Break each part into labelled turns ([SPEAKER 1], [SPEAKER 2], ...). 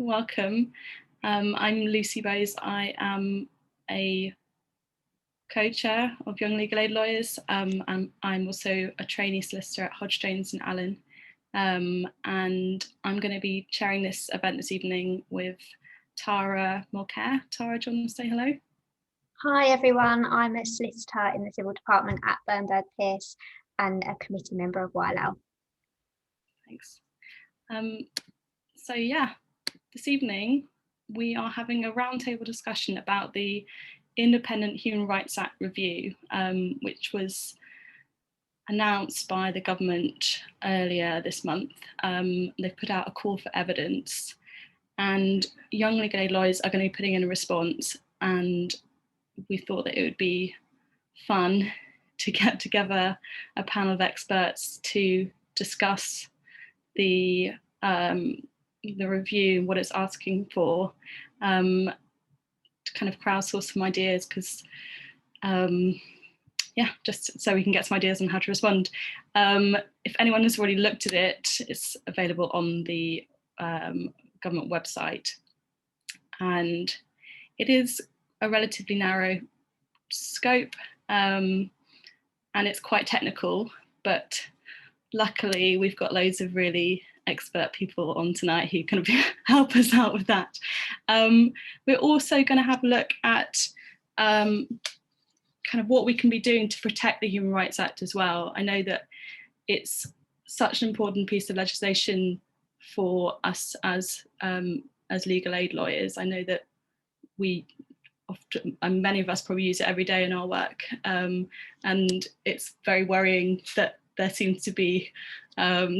[SPEAKER 1] welcome. I'm Lucy Bowes. I am a co-chair of Young Legal Aid Lawyers, and I'm also a trainee solicitor at Hodge Jones and Allen. And I'm going to be chairing this event this evening with Tara Mulcair. Tara, do you want to say hello?
[SPEAKER 2] Hi everyone, I'm a solicitor in the Civil Department at Burnberg Pierce and a committee member of YLAL.
[SPEAKER 1] Thanks. So yeah, this evening we are having a roundtable discussion about the Independent Human Rights Act review, which was announced by the government earlier this month. They've put out a call for evidence, and Young Legal Aid Lawyers are going to be putting in a response, and we thought that it would be fun to get together a panel of experts to discuss the review, what it's asking for, to kind of crowdsource some ideas, because yeah, just so we can get some ideas on how to respond. If anyone has already looked at it, it's available on the government website, and it is a relatively narrow scope, and it's quite technical, but luckily we've got loads of really expert people on tonight who can help us out with that. We're also going to have a look at kind of what we can be doing to protect the Human Rights Act as well. I know that it's such an important piece of legislation for us as legal aid lawyers. I know that we often, and many of us probably use it every day in our work, and it's very worrying that there seems to be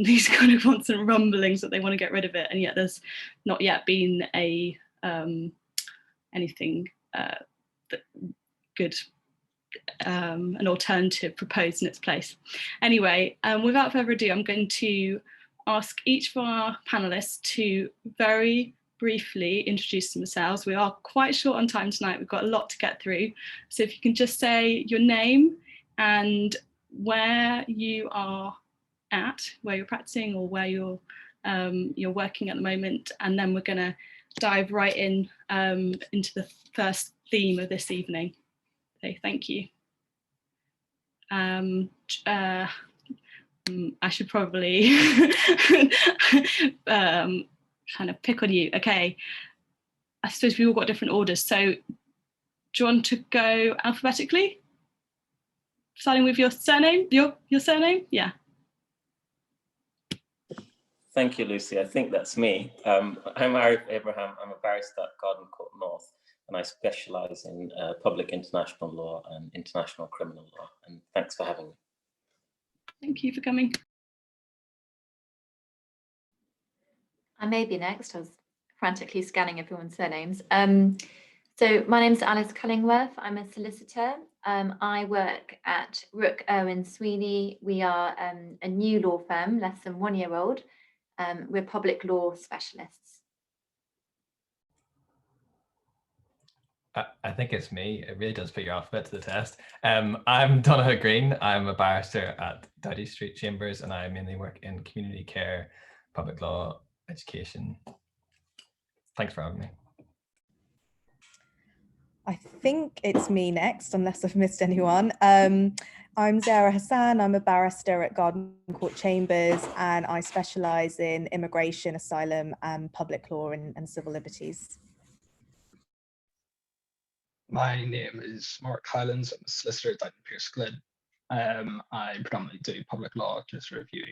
[SPEAKER 1] these kind of constant rumblings that they want to get rid of it, and yet there's not yet been a anything that good, an alternative proposed in its place. Anyway, without further ado, I'm going to ask each of our panelists to very briefly introduce themselves. We are quite short on time tonight. We've got a lot to get through. So if you can just say your name and where you are at, where you're practicing or where you're working at the moment, and then we're going to dive right in into the first theme of this evening. So thank you. I should probably kind of pick on you. Okay, I suppose we all got different orders. So do you want to go alphabetically? Starting with your surname, your surname? Yeah.
[SPEAKER 3] Thank you, Lucy. I think that's me. I'm Aarif Abraham. I'm a barrister at Garden Court North, and I specialise in public international law and international criminal law. And thanks for having me.
[SPEAKER 1] Thank you for coming.
[SPEAKER 4] I may be next. I was frantically scanning everyone's surnames. So my name's Alice Cullingworth. I'm a solicitor. I work at Rook, Irwin, Sweeney. We are a new law firm, less than 1 year old. We're public law specialists.
[SPEAKER 5] I think it's me. It really does put your alphabet to the test. I'm Donnchadh Greene. I'm a barrister at Doughty Street Chambers, and I mainly work in community care, public law, education. Thanks for having me.
[SPEAKER 6] I think it's me next, unless I've missed anyone. I'm Zehrah Hasan. I'm a barrister at Garden Court Chambers, and I specialise in immigration, asylum, and public law and civil liberties.
[SPEAKER 7] My name is Mark Hylands. I'm a solicitor at Doughty Pierce Glynn. I predominantly do public law, just review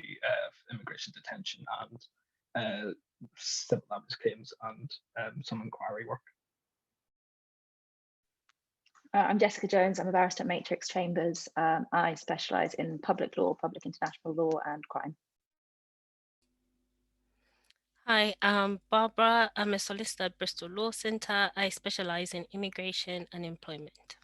[SPEAKER 7] immigration detention and civil damage claims and some inquiry work.
[SPEAKER 8] I'm Jessica Jones. I'm a barrister at Matrix Chambers. I specialise in public law, public international law and crime.
[SPEAKER 9] Hi, I'm Barbara. I'm a solicitor at Bristol Law Centre. I specialise in immigration and employment.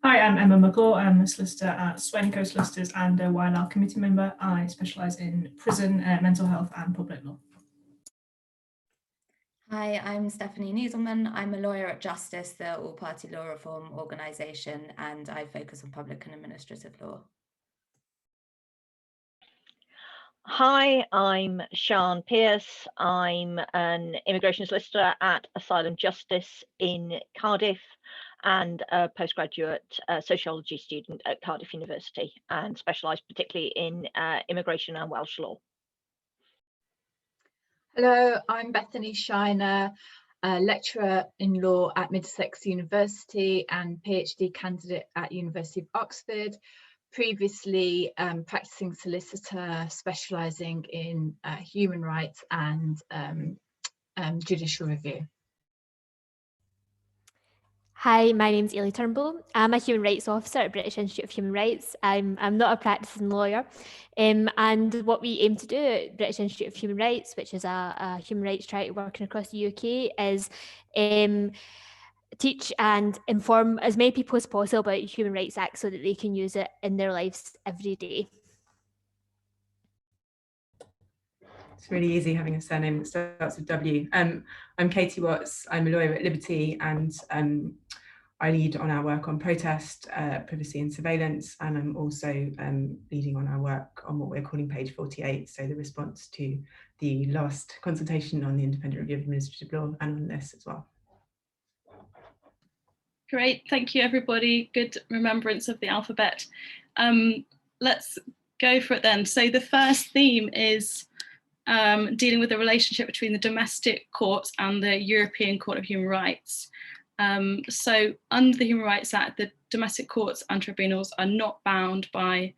[SPEAKER 10] Hi, I'm Emma McClure. I'm a solicitor at Swain Solicitors and a YLAL committee member. I specialise in prison, mental health and public law.
[SPEAKER 11] Hi, I'm Stephanie Needleman. I'm a lawyer at Justice, the all-party law reform organisation, and I focus on public and administrative law.
[SPEAKER 12] Hi, I'm Sian Pearce. I'm an immigration solicitor at Asylum Justice in Cardiff and a postgraduate sociology student at Cardiff University, and specialise particularly in immigration and Welsh law.
[SPEAKER 13] Hello, I'm Bethany Shiner, a lecturer in law at Middlesex University and PhD candidate at University of Oxford. Previously practicing solicitor, specialising in human rights and judicial review.
[SPEAKER 14] Hi, my name's Eilidh Turnbull. I'm a human rights officer at British Institute of Human Rights. I'm not a practicing lawyer, and what we aim to do at British Institute of Human Rights, which is a human rights charity working across the UK, is teach and inform as many people as possible about the Human Rights Act so that they can use it in their lives every day.
[SPEAKER 15] It's really easy having a surname that starts with W. I'm Katie Watts. I'm a lawyer at Liberty, and I lead on our work on protest, privacy and surveillance, and I'm also leading on our work on what we're calling page 48, so the response to the last consultation on the independent review of administrative law, and on this as well.
[SPEAKER 1] Great, thank you everybody. Good remembrance of the alphabet. Let's go for it then. So the first theme is dealing with the relationship between the domestic courts and the European Court of Human Rights. So under the Human Rights Act, the domestic courts and tribunals are not bound by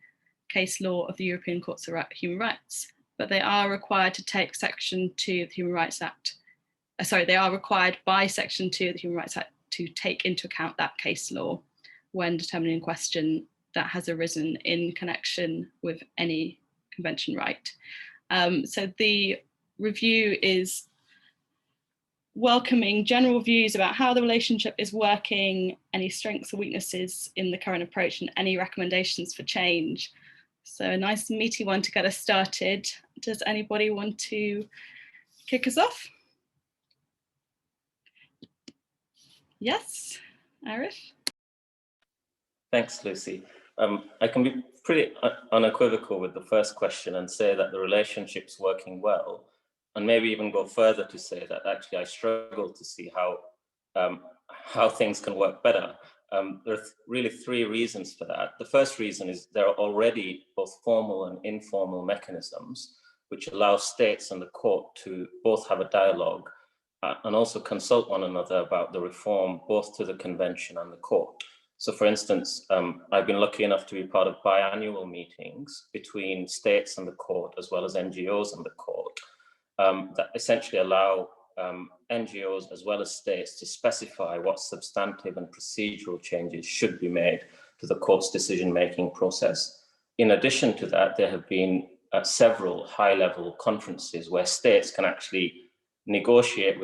[SPEAKER 1] case law of the European Courts of Human Rights, but they are required to take Section 2 of the Human Rights Act. They are required by Section 2 of the Human Rights Act to take into account that case law when determining a question that has arisen in connection with any convention right. So the review is welcoming general views about how the relationship is working, any strengths or weaknesses in the current approach, and any recommendations for change. So a nice meaty one to get us started. Does anybody want to kick us off? Yes, Aarif.
[SPEAKER 3] Thanks, Lucy. I can be pretty unequivocal with the first question and say that the relationship's working well, and maybe even go further to say that actually I struggle to see how things can work better. There are really three reasons for that. The first reason is there are already both formal and informal mechanisms which allow states and the court to both have a dialogue and also consult one another about the reform, both to the convention and the court. So for instance, I've been lucky enough to be part of biannual meetings between states and the court, as well as NGOs and the court, that essentially allow NGOs as well as states to specify what substantive and procedural changes should be made to the court's decision-making process. In addition to that, there have been several high-level conferences where states can actually negotiate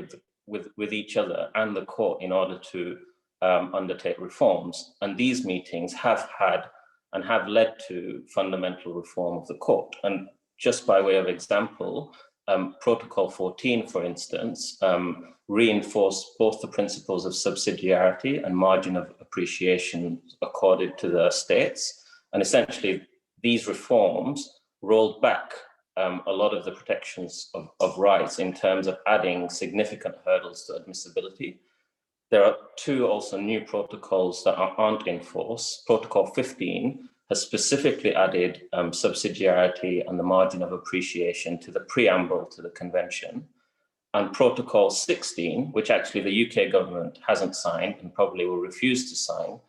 [SPEAKER 3] with each other and the court in order to undertake reforms. And these meetings have had and have led to fundamental reform of the court. And just by way of example, Protocol 14, for instance, reinforced both the principles of subsidiarity and margin of appreciation accorded to the states. And essentially, these reforms rolled back a lot of the protections of rights in terms of adding significant hurdles to admissibility. There are two also new protocols that aren't in force. Protocol 15 has specifically added subsidiarity and the margin of appreciation to the preamble to the convention. And Protocol 16, which actually the UK government hasn't signed and probably will refuse to sign,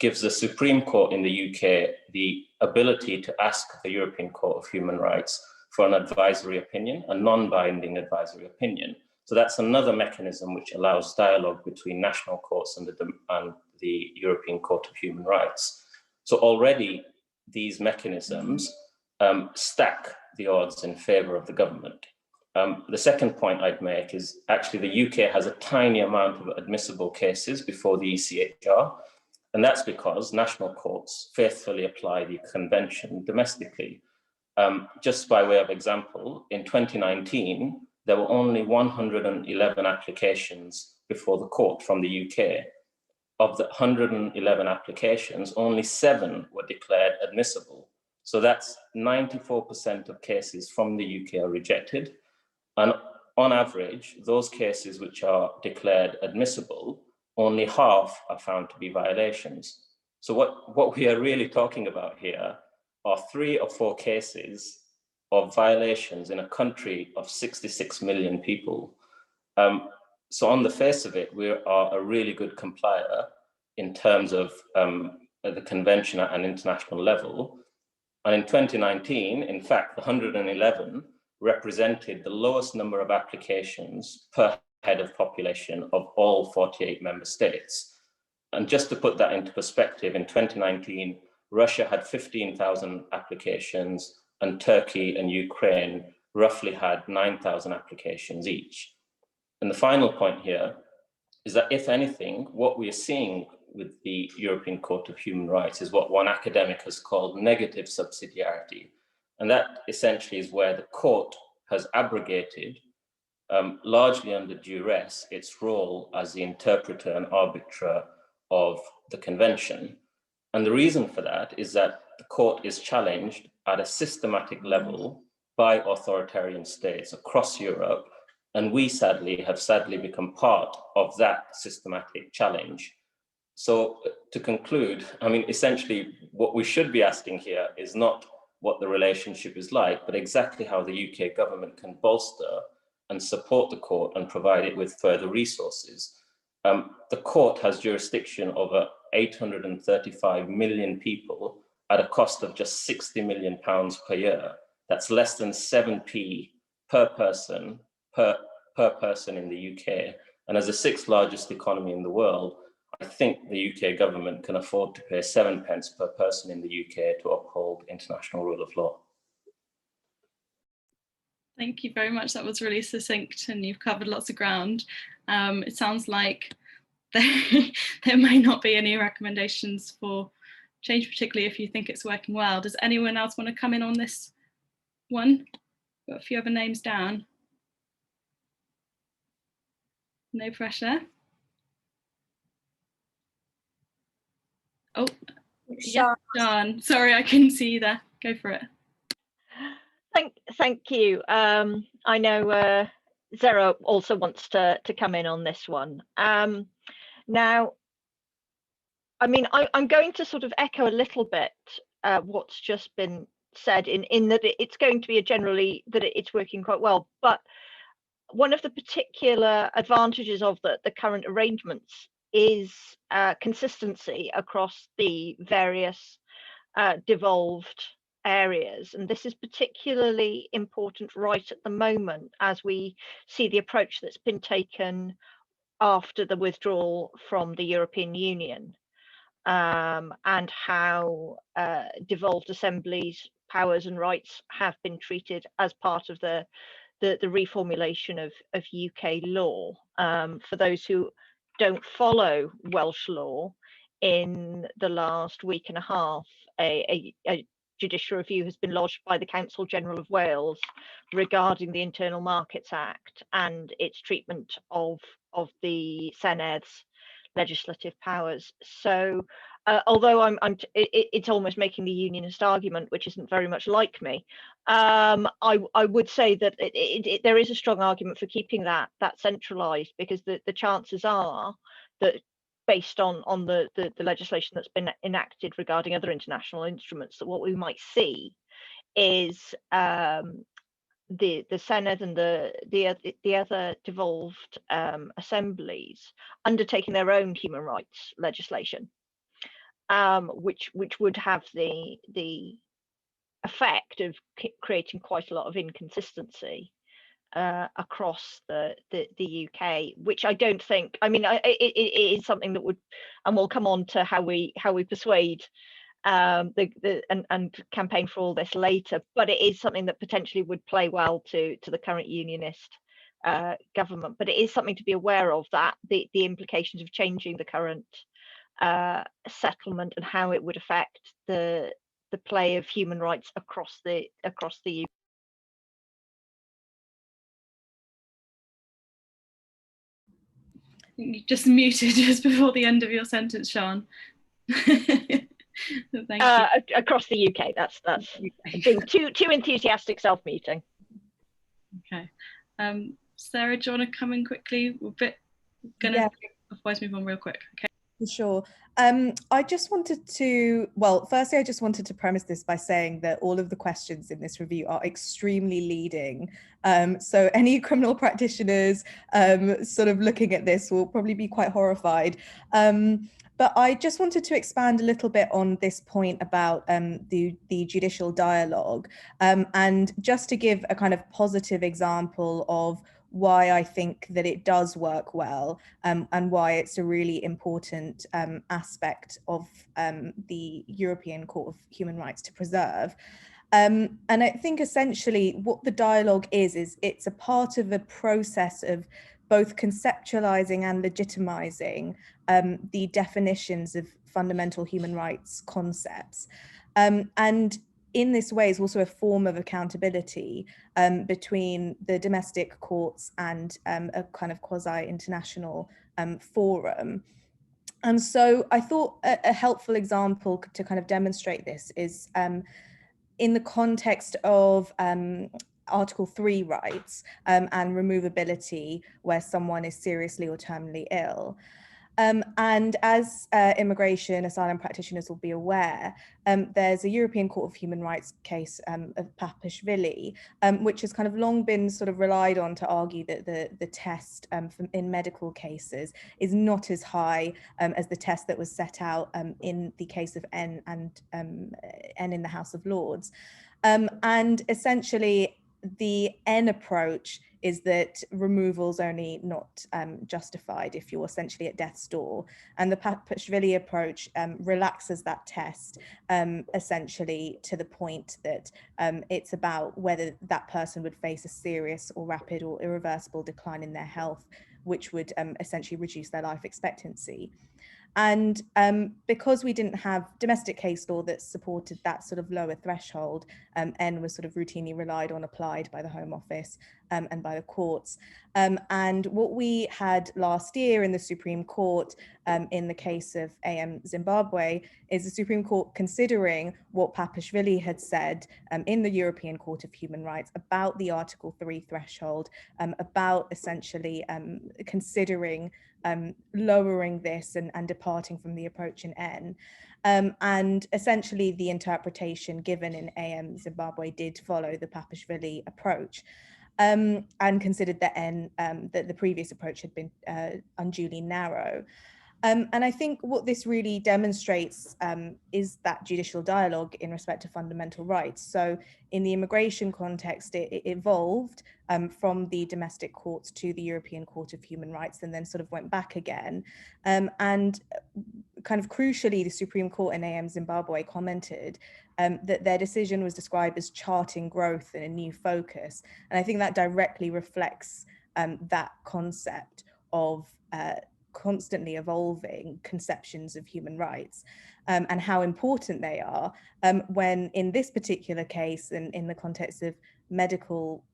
[SPEAKER 3] gives the Supreme Court in the UK the ability to ask the European Court of Human Rights for an advisory opinion, a non-binding advisory opinion. So that's another mechanism which allows dialogue between national courts and the European Court of Human Rights. So already these mechanisms stack the odds in favour of the government. The second point I'd make is actually the UK has a tiny amount of admissible cases before the ECtHR, and that's because national courts faithfully apply the convention domestically. Just by way of example, in 2019, there were only 111 applications before the court from the UK. Of the 111 applications, only 7 were declared admissible. So that's 94% of cases from the UK are rejected. And on average, those cases which are declared admissible, only half are found to be violations. So what we are really talking about here are 3 or 4 cases of violations in a country of 66 million people. So on the face of it, we are a really good complier in terms of the convention at an international level. And in 2019, in fact, the 111 represented the lowest number of applications per head of population of all 48 member states. And just to put that into perspective, in 2019, Russia had 15,000 applications, and Turkey and Ukraine roughly had 9,000 applications each. And the final point here is that, if anything, what we are seeing with the European Court of Human Rights is what one academic has called negative subsidiarity. And that essentially is where the court has abrogated, largely under duress, its role as the interpreter and arbiter of the convention. And the reason for that is that the court is challenged at a systematic level by authoritarian states across Europe. And we have sadly become part of that systematic challenge. So to conclude, I mean, essentially what we should be asking here is not what the relationship is like, but exactly how the UK government can bolster and support the court and provide it with further resources. The court has jurisdiction over 835 million people at a cost of just £60 million per year. That's less than 7p per person in the UK. And as the 6th largest economy in the world, I think the UK government can afford to pay 7 pence per person in the UK to uphold international rule of law.
[SPEAKER 1] Thank you very much. That was really succinct and you've covered lots of ground. It sounds like there may not be any recommendations for change, particularly if you think it's working well. Does anyone else want to come in on this one? Got a few other names down. No pressure. Oh, yeah, Sean. Sorry, I couldn't see you there. Go for it.
[SPEAKER 12] Thank you. I know Zehrah also wants to come in on this one. Now, I mean, I'm going to sort of echo a little bit what's just been said in that it's going to be it's working quite well. But one of the particular advantages of the current arrangements is consistency across the various devolved areas, and this is particularly important right at the moment as we see the approach that's been taken after the withdrawal from the European Union, and how devolved assemblies' powers and rights have been treated as part of the reformulation of UK law. For those who don't follow Welsh law, in the last week and a half, a judicial review has been lodged by the Council General of Wales regarding the Internal Markets Act and its treatment of the Senedd legislative powers. So although it's almost making the unionist argument, which isn't very much like me, I would say that there is a strong argument for keeping that centralised, because the chances are that, based on the legislation that's been enacted regarding other international instruments, that what we might see is the Senedd and the other devolved assemblies undertaking their own human rights legislation, which would have the effect of creating quite a lot of inconsistency across the UK, which I don't think, I mean, it is something that would, and we'll come on to how we persuade and campaign for all this later, but it is something that potentially would play well to the current unionist government. But it is something to be aware of, that the implications of changing the current settlement and how it would affect the play of human rights across the UK.
[SPEAKER 1] You just muted just before the end of your sentence, Sean. Thank you.
[SPEAKER 12] Across the UK, that's being too enthusiastic self-meeting.
[SPEAKER 1] Okay. Sarah, do you want to come in quickly? We're gonna otherwise move on real quick. Okay.
[SPEAKER 6] For sure. I just wanted to, firstly, I just wanted to premise this by saying that all of the questions in this review are extremely leading. So any criminal practitioners sort of looking at this will probably be quite horrified. But I just wanted to expand a little bit on this point about the judicial dialogue, and just to give a kind of positive example of why I think that it does work well, and why it's a really important aspect of the European Court of Human Rights to preserve. And I think essentially what the dialogue is it's a part of a process of both conceptualizing and legitimizing the definitions of fundamental human rights concepts. And in this way is also a form of accountability between the domestic courts and a kind of quasi-international forum. And so I thought a helpful example to kind of demonstrate this is in the context of Article 3 rights and removability where someone is seriously or terminally ill. And as immigration asylum practitioners will be aware, there's a European Court of Human Rights case of Papashvili, which has kind of long been sort of relied on to argue that the test in medical cases is not as high as the test that was set out in the case of N and in the House of Lords. And essentially, the N approach is that removal's only not justified if you're essentially at death's door. And the Papashvili approach relaxes that test essentially to the point that it's about whether that person would face a serious or rapid or irreversible decline in their health, which would essentially reduce their life expectancy. And because we didn't have domestic case law that supported that sort of lower threshold, N was sort of routinely relied on, applied by the Home Office and by the courts. And what we had last year in the Supreme Court in the case of AM Zimbabwe is the Supreme Court considering what Papashvili had said in the European Court of Human Rights about the Article 3 threshold, about essentially considering lowering this and departing from the approach in N. And essentially the interpretation given in AM Zimbabwe did follow the Papashvili approach, and considered that N, that the previous approach had been unduly narrow. And I think what this really demonstrates is that judicial dialogue in respect to fundamental rights. So in the immigration context, it evolved from the domestic courts to the European Court of Human Rights and then sort of went back again. And kind of crucially, the Supreme Court in AM Zimbabwe commented that their decision was described as charting growth and a new focus. And I think that directly reflects that concept of constantly evolving conceptions of human rights and how important they are when in this particular case and in the context of medical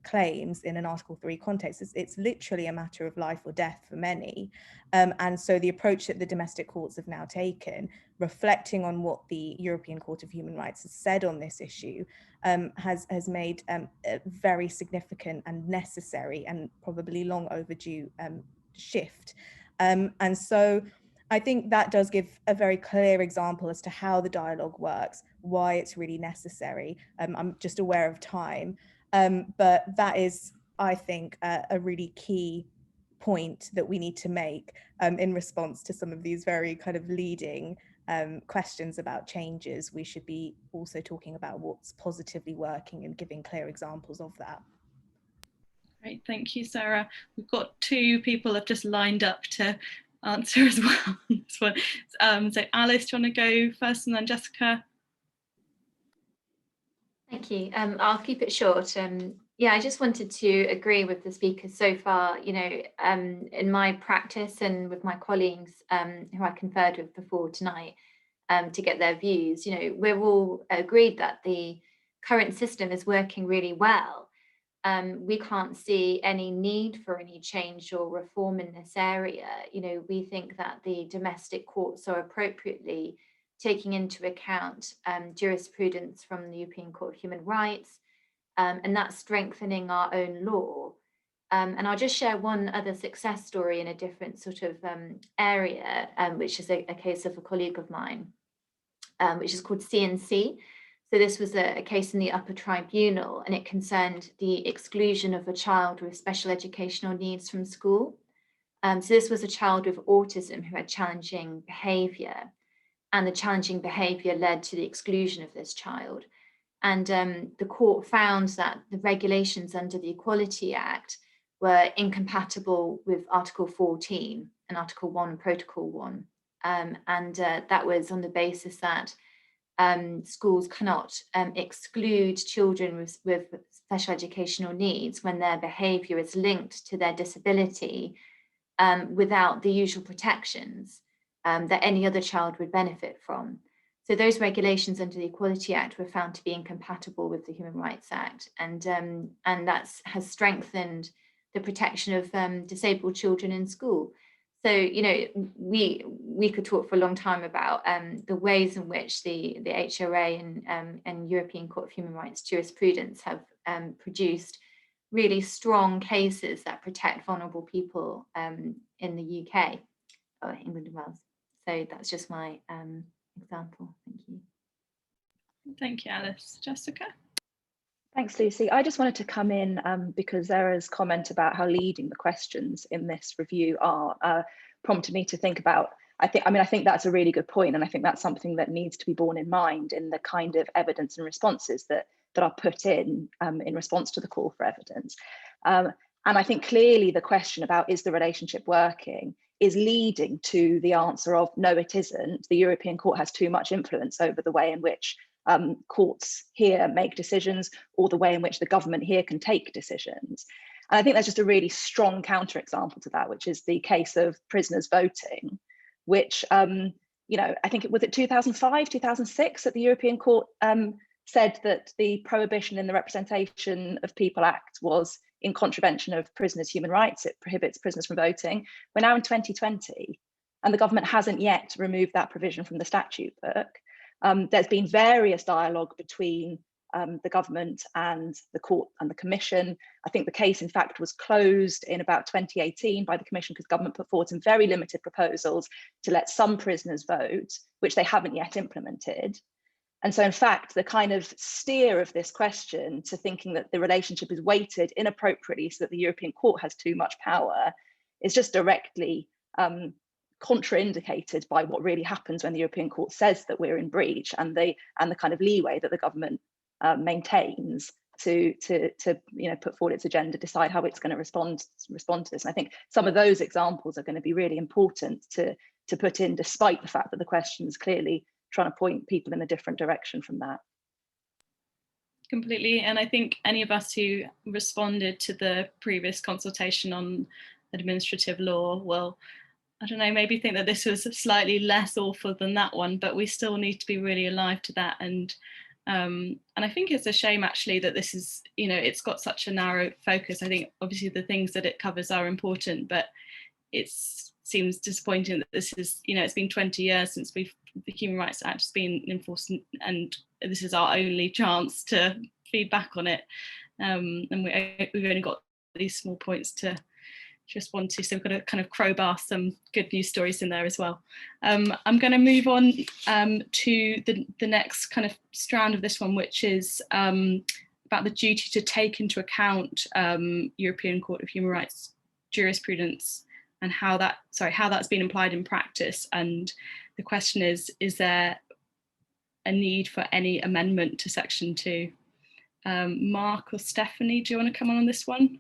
[SPEAKER 6] claims in an Article 3 context, it's literally a matter of life or death for many. And so the approach that the domestic courts have now taken, reflecting on what the European Court of Human Rights has said on this issue, has made a very significant and necessary and probably long overdue shift. And so I think that does give a very clear example as to how the dialogue works, why it's really necessary. I'm just aware of time, but that is, I think, a really key point that we need to make in response to some of these very kind of leading questions about changes. We should be also talking about what's positively working and giving clear examples of that.
[SPEAKER 1] Great, thank you, Sarah. We've got two people have just lined up to answer as well. So Alice, do you want to go first and then Jessica?
[SPEAKER 4] Thank you. I'll keep it short. Yeah, I just wanted to agree with the speakers so far. You know, in my practice and with my colleagues who I conferred with before tonight to get their views, you know, we're all agreed that the current system is working really well. We can't see any need for any change or reform in this area. You know, we think that the domestic courts are appropriately taking into account jurisprudence from the European Court of Human Rights, and that's strengthening our own law. And I'll just share one other success story in a different sort of area, which is a case of a colleague of mine, which is called CNC. So this was a case in the upper tribunal, and it concerned the exclusion of a child with special educational needs from school. So this was a child with autism who had challenging behaviour, and the challenging behaviour led to the exclusion of this child. And the court found that the regulations under the Equality Act were incompatible with Article 14 and Article 1 Protocol 1. And that was on the basis that schools cannot exclude children with special educational needs when their behaviour is linked to their disability without the usual protections that any other child would benefit from. So those regulations under the Equality Act were found to be incompatible with the Human Rights Act, and that has strengthened the protection of disabled children in school. So, you know, we could talk for a long time about the ways in which the IHRA and European Court of Human Rights jurisprudence have produced really strong cases that protect vulnerable people in the UK, or England and Wales. So that's just my example. Thank you.
[SPEAKER 1] Thank you, Alice. Jessica?
[SPEAKER 8] Thanks, Lucy. I just wanted to come in because Zehrah's comment about how leading the questions in this review are prompted me to think about, I think that's a really good point, and I think that's something that needs to be borne in mind in the kind of evidence and responses that are put in response to the call for evidence. And I think clearly the question about is the relationship working is leading to the answer of no, it isn't. The European Court has too much influence over the way in which courts here make decisions, or the way in which the government here can take decisions. And I think that's just a really strong counterexample to that, which is the case of prisoners voting, which, you know, I think it was 2005, 2006 that the European Court said that the Prohibition in the Representation of People Act was in contravention of prisoners' human rights. It prohibits prisoners from voting. We're now in 2020, and the government hasn't yet removed that provision from the statute book. There's been various dialogue between the government and the court and the commission. I think the case, in fact, was closed in about 2018 by the commission because government put forward some very limited proposals to let some prisoners vote, which they haven't yet implemented. And so, in fact, the kind of steer of this question to thinking that the relationship is weighted inappropriately so that the European Court has too much power is just directly contraindicated by what really happens when the European Court says that we're in breach, and the kind of leeway that the government maintains to you know, put forward its agenda, decide how it's going to respond to this. And I think some of those examples are going to be really important to put in, despite the fact that the question is clearly trying to point people in a different direction from that.
[SPEAKER 1] Completely. And I think any of us who responded to the previous consultation on administrative law will, I don't know, maybe think that this was slightly less awful than that one, but we still need to be really alive to that. And I think it's a shame actually that this is, you know, it's got such a narrow focus. I think obviously the things that it covers are important, but it seems disappointing that this is, you know, it's been 20 years since the Human Rights Act has been enforced, and this is our only chance to feed back on it. And we've only got these small points to respond to, so we've got to kind of crowbar some good news stories in there as well. I'm going to move on to the next kind of strand of this one, which is about the duty to take into account European Court of Human Rights jurisprudence and how that's been applied in practice. And the question is there a need for any amendment to Section 2? Mark or Stephanie, do you want to come on this one?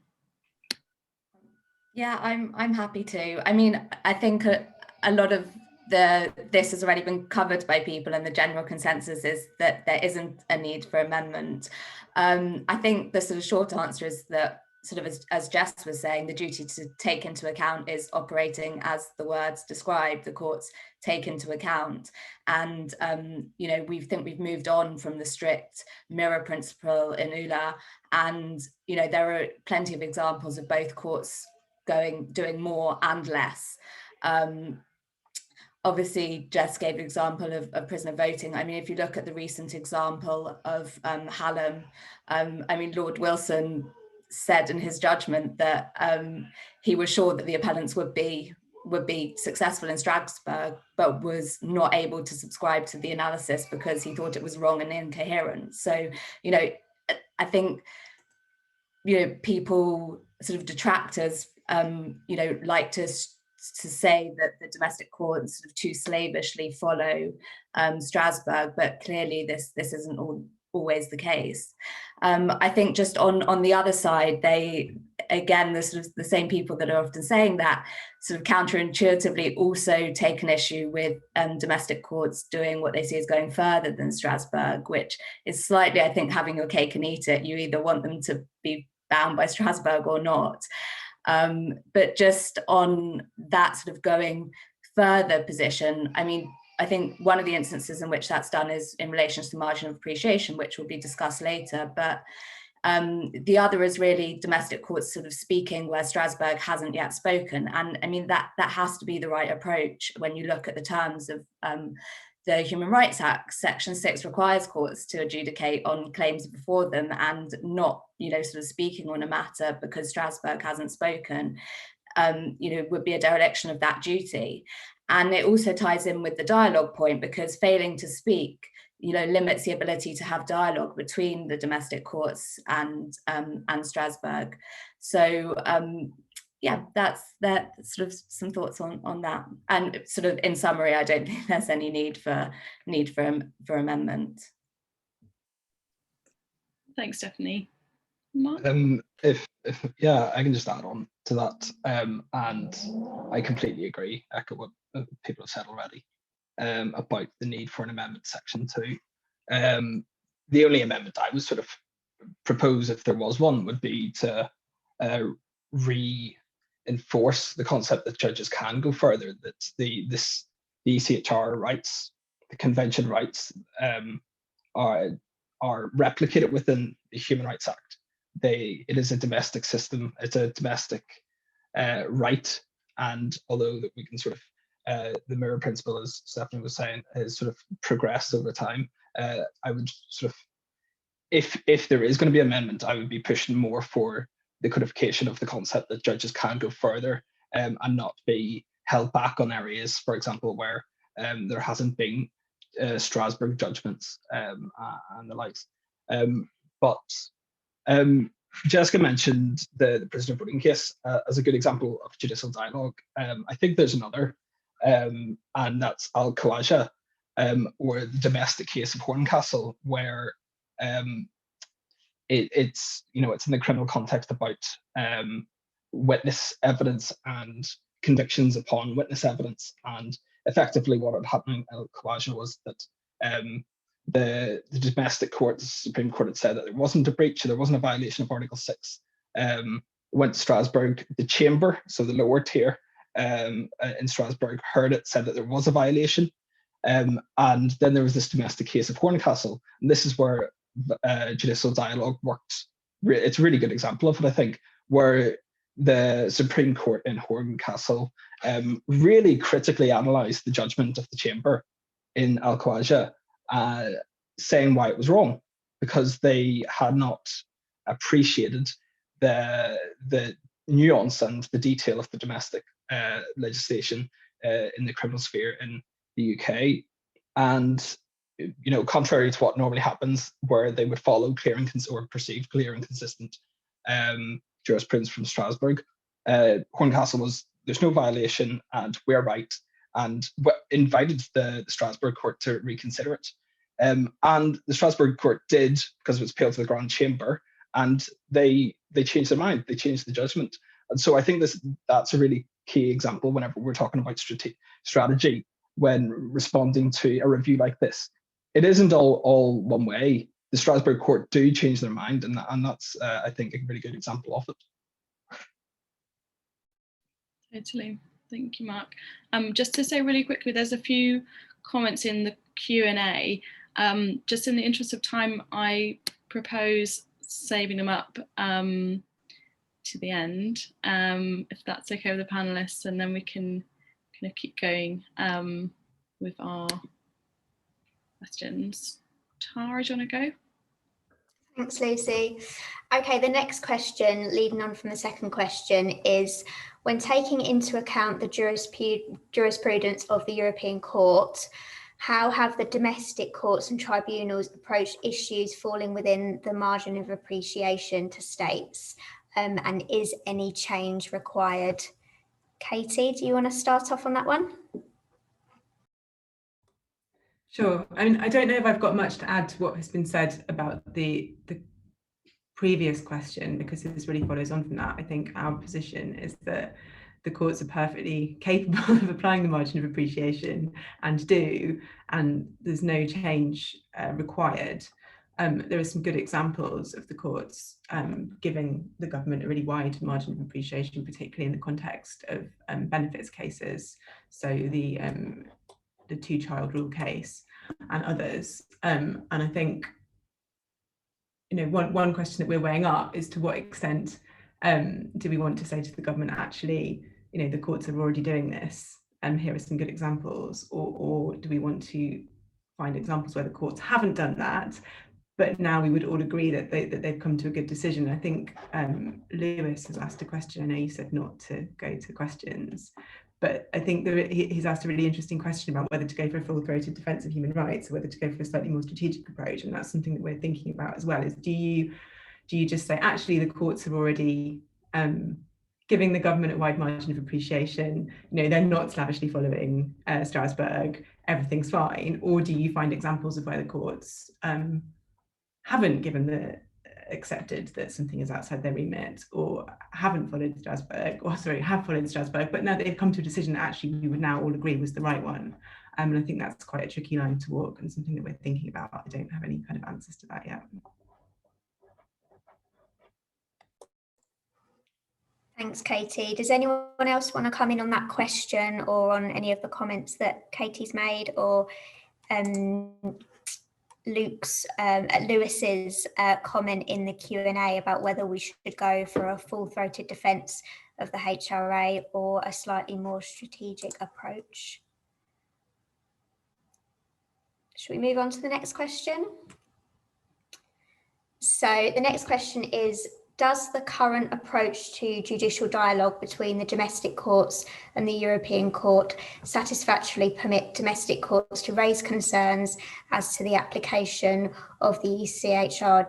[SPEAKER 11] Yeah, I'm happy to. I mean, I think a lot of this has already been covered by people, and the general consensus is that there isn't a need for amendment. I think the sort of short answer is that, sort of as Jess was saying, the duty to take into account is operating as the words describe. The courts take into account, and you know, we think we've moved on from the strict mirror principle in EULA, and you know, there are plenty of examples of both courts doing more and less. obviously Jess gave an example of prisoner voting. I mean, if you look at the recent example of Hallam, I mean, Lord Wilson said in his judgment that he was sure that the appellants would be successful in Strasbourg, but was not able to subscribe to the analysis because he thought it was wrong and incoherent. So, you know, I think, you know, people, sort of detractors, you know, like to say that the domestic courts sort of too slavishly follow Strasbourg, but clearly this isn't always the case. I think just on the other side, they, again, the sort of the same people that are often saying that sort of counterintuitively also take an issue with domestic courts doing what they see as going further than Strasbourg, which is slightly, I think, having your cake and eat it. You either want them to be bound by Strasbourg or not. But just on that sort of going further position, I mean, I think one of the instances in which that's done is in relation to the margin of appreciation, which will be discussed later. But the other is really domestic courts sort of speaking where Strasbourg hasn't yet spoken. And I mean, that has to be the right approach when you look at the terms of the Human Rights Act. Section 6 requires courts to adjudicate on claims before them and not, you know, sort of speaking on a matter because Strasbourg hasn't spoken, you know, would be a dereliction of that duty. And it also ties in with the dialogue point, because failing to speak, you know, limits the ability to have dialogue between the domestic courts and Strasbourg. So yeah, that's sort of some thoughts on that. And sort of in summary, I don't think there's any need for amendment.
[SPEAKER 1] Thanks, Stephanie. Mark?
[SPEAKER 7] If yeah, I can just add on to that, and I completely agree, echo what people have said already about the need for an amendment section 2. The only amendment I would sort of propose, if there was one, would be to reinforce the concept that judges can go further, that the ECtHR rights, the convention rights, are replicated within the Human Rights Act. It is a domestic system, it's a domestic right, and although that we can sort of the mirror principle, as Stephanie was saying, has sort of progressed over time. I would sort of, if there is going to be amendment, I would be pushing more for the codification of the concept that judges can go further and not be held back on areas, for example, where there hasn't been Strasbourg judgments and the likes. Jessica mentioned the prisoner voting case as a good example of judicial dialogue. I think there's another, and that's Al-Khawaja, or the domestic case of Horncastle, where it's, you know, it's in the criminal context about witness evidence and convictions upon witness evidence, and effectively what had happened in Al-Khawaja was that the domestic court, the Supreme Court, had said that there wasn't a breach, there wasn't a violation of Article 6. Went to Strasbourg, the chamber, so the lower tier in Strasbourg, heard it, said that there was a violation. And then there was this domestic case of Horncastle. And this is where judicial dialogue worked. It's a really good example of it, I think, where the Supreme Court in Horncastle really critically analysed the judgment of the chamber in Al-Khawaja, saying why it was wrong, because they had not appreciated the nuance and the detail of the domestic legislation in the criminal sphere in the UK. And, you know, contrary to what normally happens, where they would follow clear and or perceived clear and consistent jurisprudence from Strasbourg, Horncastle was, there's no violation and we're right, and invited the Strasbourg court to reconsider it. And the Strasbourg court did, because it was appealed to the Grand Chamber, and they changed their mind, they changed the judgment. And so I think that's a really key example whenever we're talking about strategy when responding to a review like this. It isn't all one way. The Strasbourg court do change their mind, and that's, I think, a really good example of it.
[SPEAKER 1] Totally. Thank you, Mark. Just to say really quickly, there's a few comments in the Q&A. Just in the interest of time, I propose saving them up to the end, if that's okay with the panelists, and then we can kind of keep going with our questions. Tara, do you want to go?
[SPEAKER 2] Thanks, Lucy. Okay, the next question, leading on from the second question, is when taking into account the jurisprudence of the European Court, how have the domestic courts and tribunals approached issues falling within the margin of appreciation to states? And is any change required? Katie, do you want to start off on that one?
[SPEAKER 15] Sure. I mean, I don't know if I've got much to add to what has been said about the previous question, because this really follows on from that. I think our position is that the courts are perfectly capable of applying the margin of appreciation and do, and there's no change required. There are some good examples of the courts giving the government a really wide margin of appreciation, particularly in the context of benefits cases. So the two-child rule case and others. And I think, you know, one question that we're weighing up is to what extent do we want to say to the government, actually, you know, the courts are already doing this, and here are some good examples, or do we want to find examples where the courts haven't done that, but now we would all agree that they've come to a good decision. I think Lewis has asked a question. I know you said not to go to questions, but I think he's asked a really interesting question about whether to go for a full-throated defence of human rights or whether to go for a slightly more strategic approach. And that's something that we're thinking about as well, is do you just say, actually, the courts are already giving the government a wide margin of appreciation, you know, they're not slavishly following Strasbourg, everything's fine, or do you find examples of where the courts haven't accepted that something is outside their remit, or haven't followed Strasbourg, or sorry, have followed Strasbourg, but now they've come to a decision that actually we would now all agree was the right one. And I think that's quite a tricky line to walk, and something that we're thinking about. I don't have any kind of answers to that yet.
[SPEAKER 2] Thanks, Katie. Does anyone else want to come in on that question or on any of the comments that Katie's made, or Lewis's comment in the Q&A about whether we should go for a full-throated defence of the HRA or a slightly more strategic approach? Should we move on to the next question? So the next question is, does the current approach to judicial dialogue between the domestic courts and the European Court satisfactorily permit domestic courts to raise concerns as to the application of the ECtHR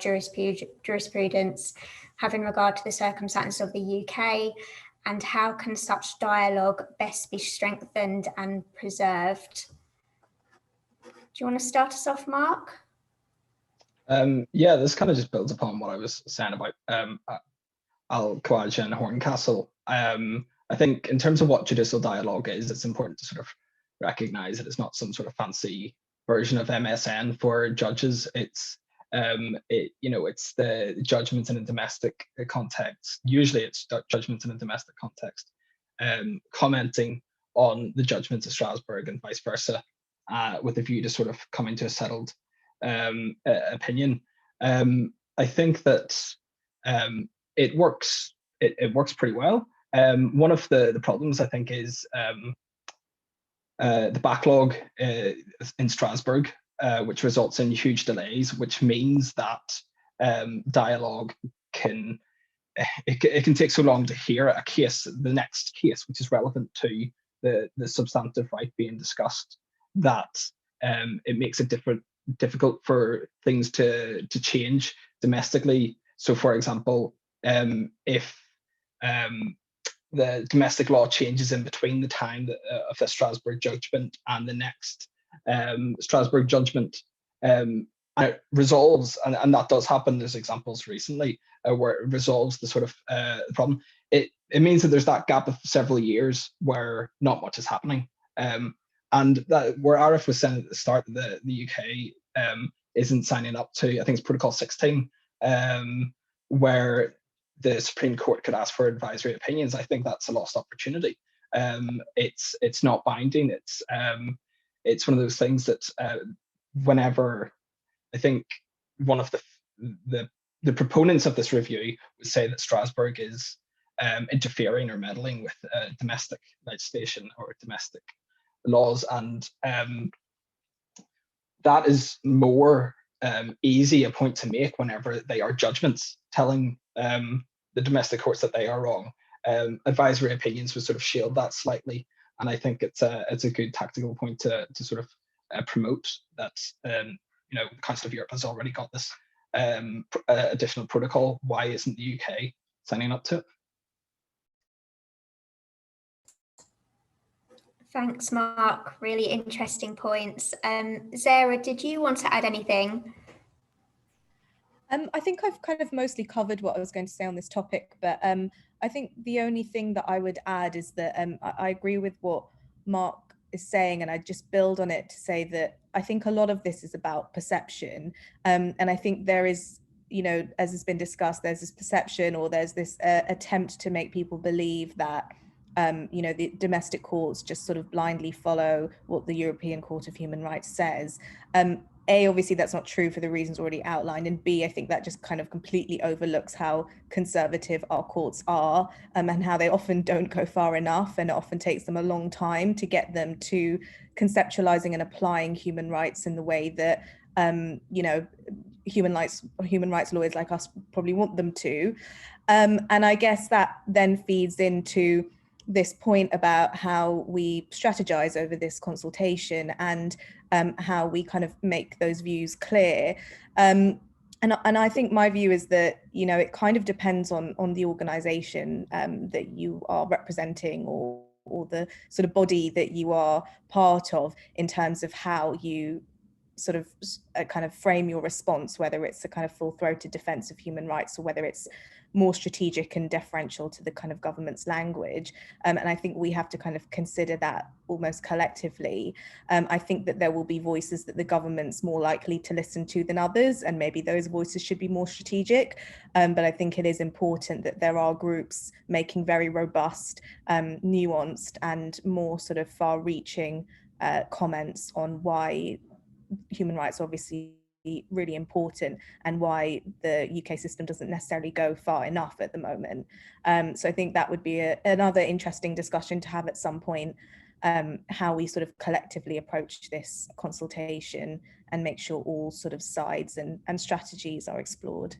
[SPEAKER 2] jurisprudence, having regard to the circumstances of the UK, and how can such dialogue best be strengthened and preserved? Do you want to start us off, Mark?
[SPEAKER 7] Yeah, this kind of just builds upon what I was saying about Al-Khwaja and Horncastle. I think in terms of what judicial dialogue is, it's important to sort of recognise that it's not some sort of fancy version of MSN for judges. It's it's the judgments in a domestic context. Usually, it's judgments in a domestic context, commenting on the judgments of Strasbourg and vice versa, with a view to sort of coming to a settled opinion. I think that it works. It works pretty well. One of the problems, I think, is the backlog in Strasbourg, which results in huge delays, which means that dialogue can take so long to hear a case, the next case, which is relevant to the substantive right being discussed, that it makes it difficult for things to change domestically. So, for example, if the domestic law changes in between the time of the Strasbourg judgment and the next Strasbourg judgment, and it resolves, and that does happen. There's examples recently where it resolves the sort of problem. It means that there's that gap of several years where not much is happening. And that where Aarif was saying at the start that the UK isn't signing up to, I think it's Protocol 16, where the Supreme Court could ask for advisory opinions. I think that's a lost opportunity. It's not binding. It's one of those things that whenever, I think one of the proponents of this review would say that Strasbourg is interfering or meddling with domestic legislation or domestic laws, and that is more easy a point to make whenever they are judgments telling the domestic courts that they are wrong. Advisory opinions would sort of shield that slightly, and I think it's a good tactical point to sort of promote that. You know, Council of Europe has already got this additional protocol. Why isn't the UK signing up to it?
[SPEAKER 2] Thanks, Mark. Really interesting points. Zehrah, did you want to add anything?
[SPEAKER 6] I think I've kind of mostly covered what I was going to say on this topic, but I think the only thing that I would add is that I agree with what Mark is saying, and I just build on it to say that I think a lot of this is about perception, and I think there is, you know, as has been discussed, there's this perception, or there's this attempt to make people believe that you know, the domestic courts just sort of blindly follow what the European Court of Human Rights says. A, obviously that's not true for the reasons already outlined, and B, I think that just kind of completely overlooks how conservative our courts are, and how they often don't go far enough, and it often takes them a long time to get them to conceptualizing and applying human rights in the way that you know, human rights lawyers like us probably want them to. And I guess that then feeds into this point about how we strategize over this consultation, and how we kind of make those views clear. And I think my view is that, you know, it kind of depends on the organization that you are representing, or the sort of body that you are part of, in terms of how you sort of kind of frame your response, whether it's a kind of full-throated defense of human rights, or whether it's more strategic and deferential to the kind of government's language. And I think we have to kind of consider that almost collectively. I think that there will be voices that the government's more likely to listen to than others, and maybe those voices should be more strategic. But I think it is important that there are groups making very robust, nuanced, and more sort of far-reaching comments on why human rights are obviously really important, and why the UK system doesn't necessarily go far enough at the moment. So I think that would be another interesting discussion to have at some point, how we sort of collectively approach this consultation and make sure all sort of sides and strategies are explored.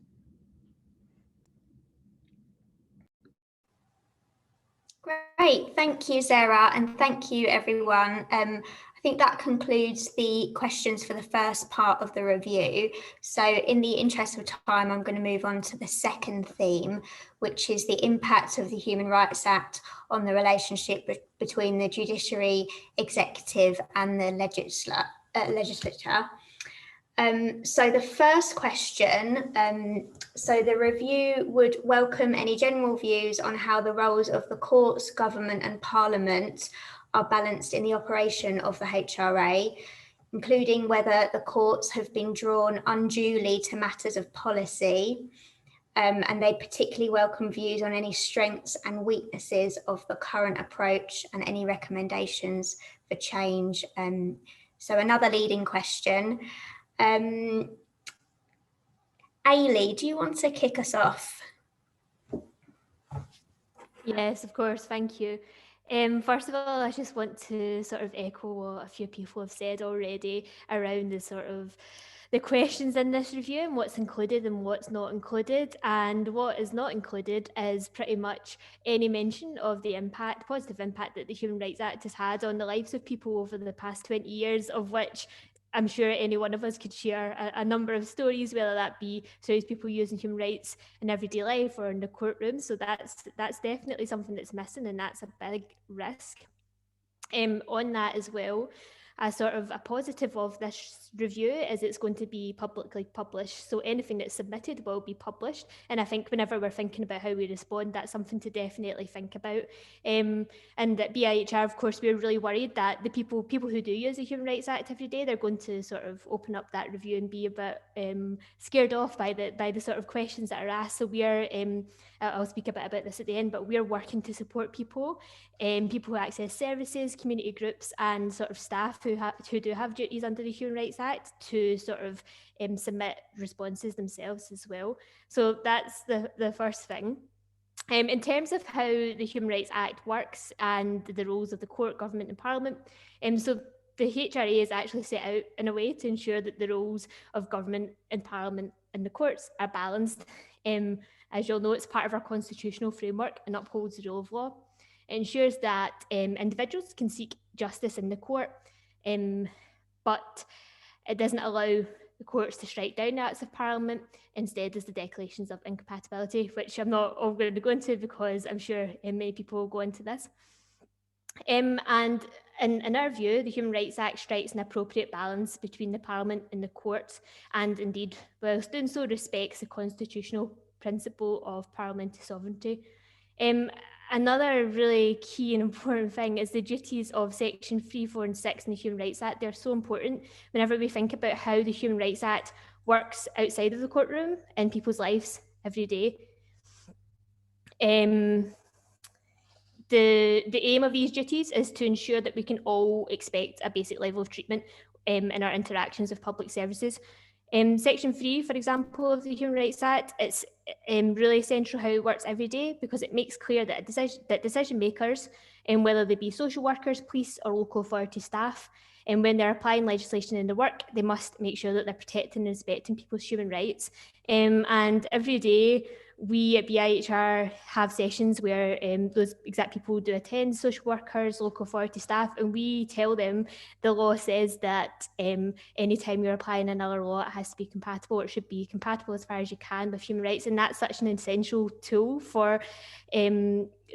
[SPEAKER 2] Great, thank you, Zehrah, and thank you, everyone. I think that concludes the questions for the first part of the review. So in the interest of time, I'm going to move on to the second theme, which is the impact of the Human Rights Act on the relationship between the judiciary, executive, and the legislature. So the first question, so the review would welcome any general views on how the roles of the courts, government, and parliament are balanced in the operation of the HRA, including whether the courts have been drawn unduly to matters of policy, and they particularly welcome views on any strengths and weaknesses of the current approach and any recommendations for change. So another leading question. Eilidh, do you want to kick us off?
[SPEAKER 14] Yes, of course, thank you. First of all, I just want to sort of echo what a few people have said already around the sort of the questions in this review and what's included and what's not included. And what is not included is pretty much any mention of the impact, positive impact that the Human Rights Act has had on the lives of people over the past 20 years, of which I'm sure any one of us could share a number of stories, whether that be stories people using human rights in everyday life or in the courtroom. So that's definitely something that's missing, and that's a big risk. On that as well, a sort of a positive of this review is it's going to be publicly published. So anything that's submitted will be published. And I think whenever we're thinking about how we respond, that's something to definitely think about. And at BIHR, of course, we're really worried that the people who do use the Human Rights Act every day, they're going to sort of open up that review and be a bit scared off by the sort of questions that are asked. So we are, I'll speak a bit about this at the end, but we're working to support people who access services, community groups, and sort of staff who do have duties under the Human Rights Act to sort of submit responses themselves as well. So that's the first thing. In terms of how the Human Rights Act works and the roles of the court, government and parliament, so the HRA is actually set out in a way to ensure that the roles of government and parliament and the courts are balanced. As you'll know, it's part of our constitutional framework and upholds the rule of law. It ensures that individuals can seek justice in the court, but it doesn't allow the courts to strike down acts of parliament. Instead, there's the declarations of incompatibility, which I'm not all going to go into because I'm sure many people will go into this. And in our view, the Human Rights Act strikes an appropriate balance between the Parliament and the courts, and indeed, whilst doing so, respects the constitutional principle of parliamentary sovereignty. Another really key and important thing is the duties of Section 3, 4 and 6 in the Human Rights Act. They're so important whenever we think about how the Human Rights Act works outside of the courtroom in people's lives every day. The aim of these duties is to ensure that we can all expect a basic level of treatment in our interactions with public services. Section 3, for example, of the Human Rights Act, it's really essential how it works every day because it makes clear that decision makers, whether they be social workers, police or local authority staff, and when they're applying legislation in their work, they must make sure that they're protecting and respecting people's human rights. And every day, we at BIHR have sessions where those exact people do attend, social workers, local authority staff, and we tell them the law says that anytime you're applying another law, it has to be compatible, or it should be compatible as far as you can with human rights. And that's such an essential tool for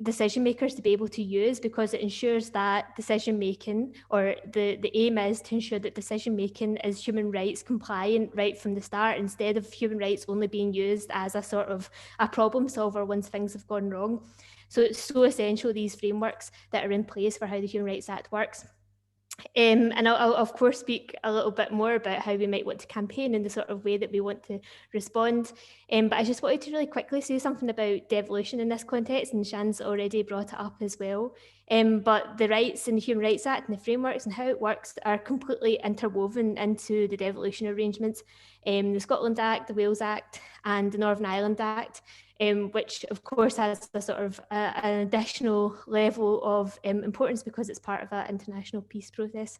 [SPEAKER 14] decision makers to be able to use, because it ensures that decision making, or the aim is to ensure that decision making is human rights compliant right from the start, instead of human rights only being used as a sort of a problem solver once things have gone wrong. So it's so essential, these frameworks that are in place for how the Human Rights Act works. And I'll of course speak a little bit more about how we might want to campaign in the sort of way that we want to respond. But I just wanted to really quickly say something about devolution in this context, and Shan's already brought it up as well. But the rights in the Human Rights Act and the frameworks and how it works are completely interwoven into the devolution arrangements. The Scotland Act, the Wales Act and the Northern Ireland Act, which of course has a sort of an additional level of importance because it's part of that international peace process.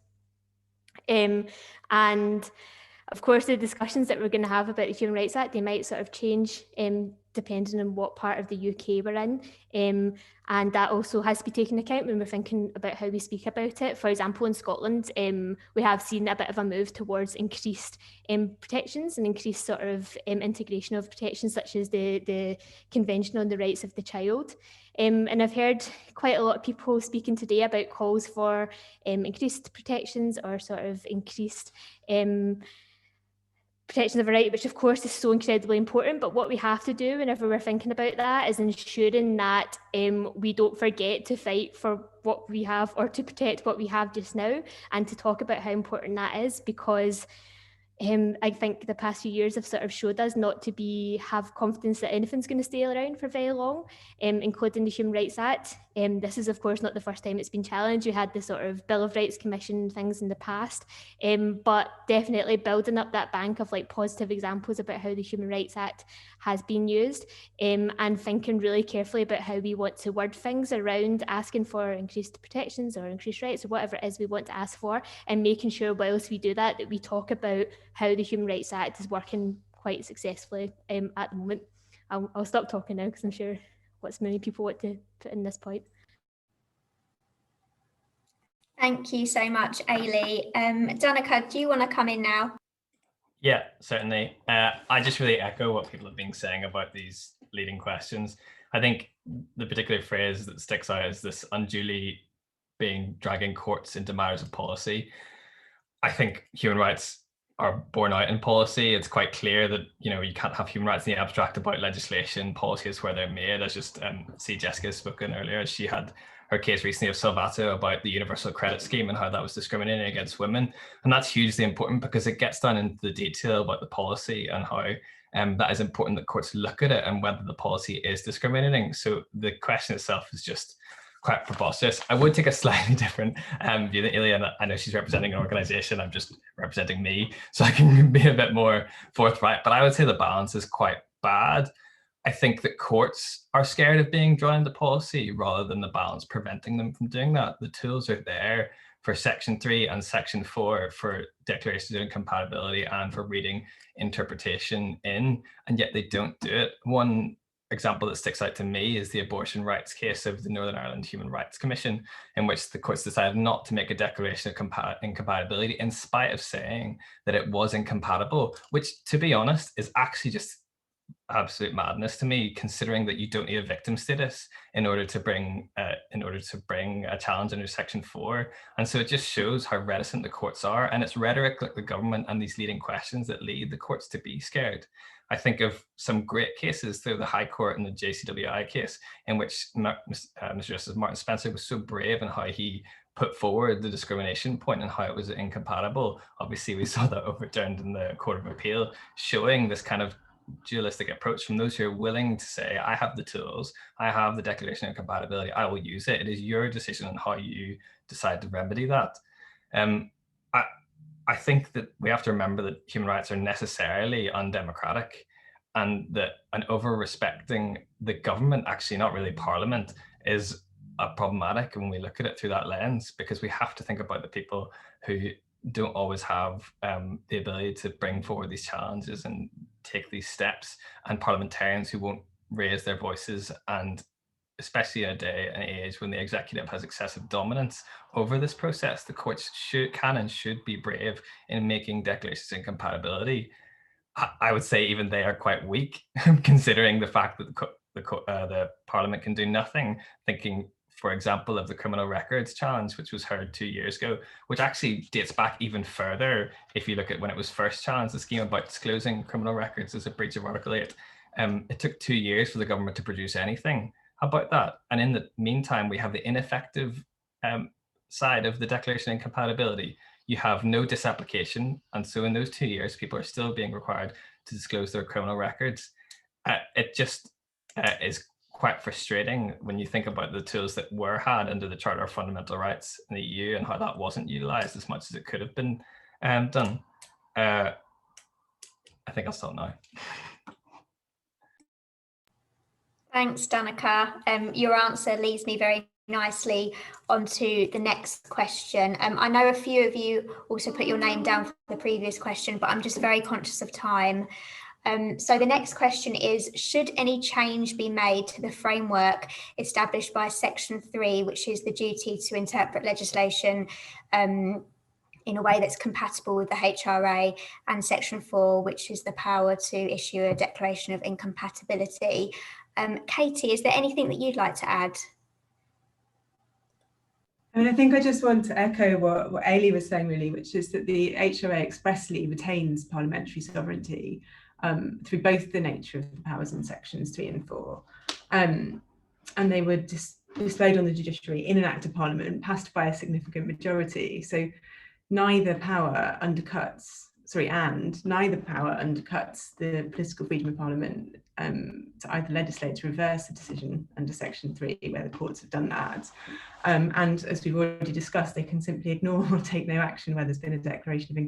[SPEAKER 14] And of course, the discussions that we're going to have about the Human Rights Act, they might sort of change depending on what part of the UK we're in. And that also has to be taken into account when we're thinking about how we speak about it. For example, in Scotland, we have seen a bit of a move towards increased protections and increased sort of integration of protections, such as the Convention on the Rights of the Child. And I've heard quite a lot of people speaking today about calls for increased protections or sort of increased protections of a right, which of course is so incredibly important. But what we have to do whenever we're thinking about that is ensuring that we don't forget to fight for what we have, or to protect what we have just now, and to talk about how important that is, because I think the past few years have sort of showed us not to have confidence that anything's going to stay around for very long, including the Human Rights Act. This is of course not the first time it's been challenged. We had the sort of Bill of Rights Commission things in the past, but definitely building up that bank of like positive examples about how the Human Rights Act has been used, and thinking really carefully about how we want to word things around asking for increased protections or increased rights or whatever it is we want to ask for, and making sure whilst we do that, that we talk about how the Human Rights Act is working quite successfully at the moment. I'll stop talking now because I'm sure lots many people want to put in this point.
[SPEAKER 2] Thank you so much, Eilidh. Donnchadh, do you want to come in now?
[SPEAKER 5] Yeah, certainly. I just really echo what people have been saying about these leading questions. I think the particular phrase that sticks out is this unduly dragging courts into matters of policy. I think human rights are borne out in policy. It's quite clear that you can't have human rights in the abstract about legislation. Policy is where they're made. As just see Jessica spoken earlier, she had her case recently of Salvato about the universal credit scheme and how that was discriminating against women. And that's hugely important because it gets down into the detail about the policy and how that is important that courts look at it and whether the policy is discriminating. So the question itself is just quite preposterous. I would take a slightly different view than Eilidh, and I know she's representing an organisation, I'm just representing me, so I can be a bit more forthright, but I would say the balance is quite bad. I think that courts are scared of being drawn into policy rather than the balance preventing them from doing that. The tools are there for Section 3 and Section 4 for declarations of incompatibility and for reading interpretation in, and yet they don't do it. One example that sticks out to me is the abortion rights case of the Northern Ireland Human Rights Commission, in which the courts decided not to make a declaration of incompatibility in spite of saying that it was incompatible, which, to be honest, is actually just absolute madness to me, considering that you don't need a victim status in order to bring a challenge under Section 4. And so it just shows how reticent the courts are, and it's rhetoric like the government and these leading questions that lead the courts to be scared. I think of some great cases through the High Court and the JCWI case, in which Mr. Justice Martin Spencer was so brave in how he put forward the discrimination point and how it was incompatible. Obviously, we saw that overturned in the Court of Appeal, showing this kind of dualistic approach from those who are willing to say, I have the tools, I have the declaration of compatibility, I will use it. It is your decision on how you decide to remedy that. I think that we have to remember that human rights are necessarily undemocratic, and that an over-respecting the government, actually not really Parliament, is problematic when we look at it through that lens, because we have to think about the people who don't always have the ability to bring forward these challenges and take these steps, and parliamentarians who won't raise their voices, and especially in a day and age when the executive has excessive dominance over this process. The courts can and should be brave in making declarations of incompatibility. I would say even they are quite weak, considering the fact that the Parliament can do nothing. Thinking, for example, of the criminal records challenge, which was heard 2 years ago, which actually dates back even further. If you look at when it was first challenged, the scheme about disclosing criminal records as a breach of Article 8, it took 2 years for the government to produce anything about that. And in the meantime, we have the ineffective side of the declaration of incompatibility. You have no disapplication. And so in those 2 years, people are still being required to disclose their criminal records. It just is quite frustrating when you think about the tools that were had under the Charter of Fundamental Rights in the EU and how that wasn't utilised as much as it could have been done. I think I'll stop now.
[SPEAKER 2] Thanks, Donnchadh. Your answer leads me very nicely onto the next question. I know a few of you also put your name down for the previous question, but I'm just very conscious of time. So the next question is, should any change be made to the framework established by Section 3, which is the duty to interpret legislation in a way that's compatible with the HRA, and Section 4, which is the power to issue a declaration of incompatibility? Katie, is there anything that you'd like to add?
[SPEAKER 15] I think I just want to echo what Eilidh was saying, really, which is that the HRA expressly retains parliamentary sovereignty through both the nature of the powers in Sections 3 and 4. And they were displayed on the judiciary in an Act of Parliament passed by a significant majority. So neither power undercuts the political freedom of Parliament to either legislate to reverse the decision under Section 3, where the courts have done that. And as we've already discussed, they can simply ignore or take no action where there's been a declaration of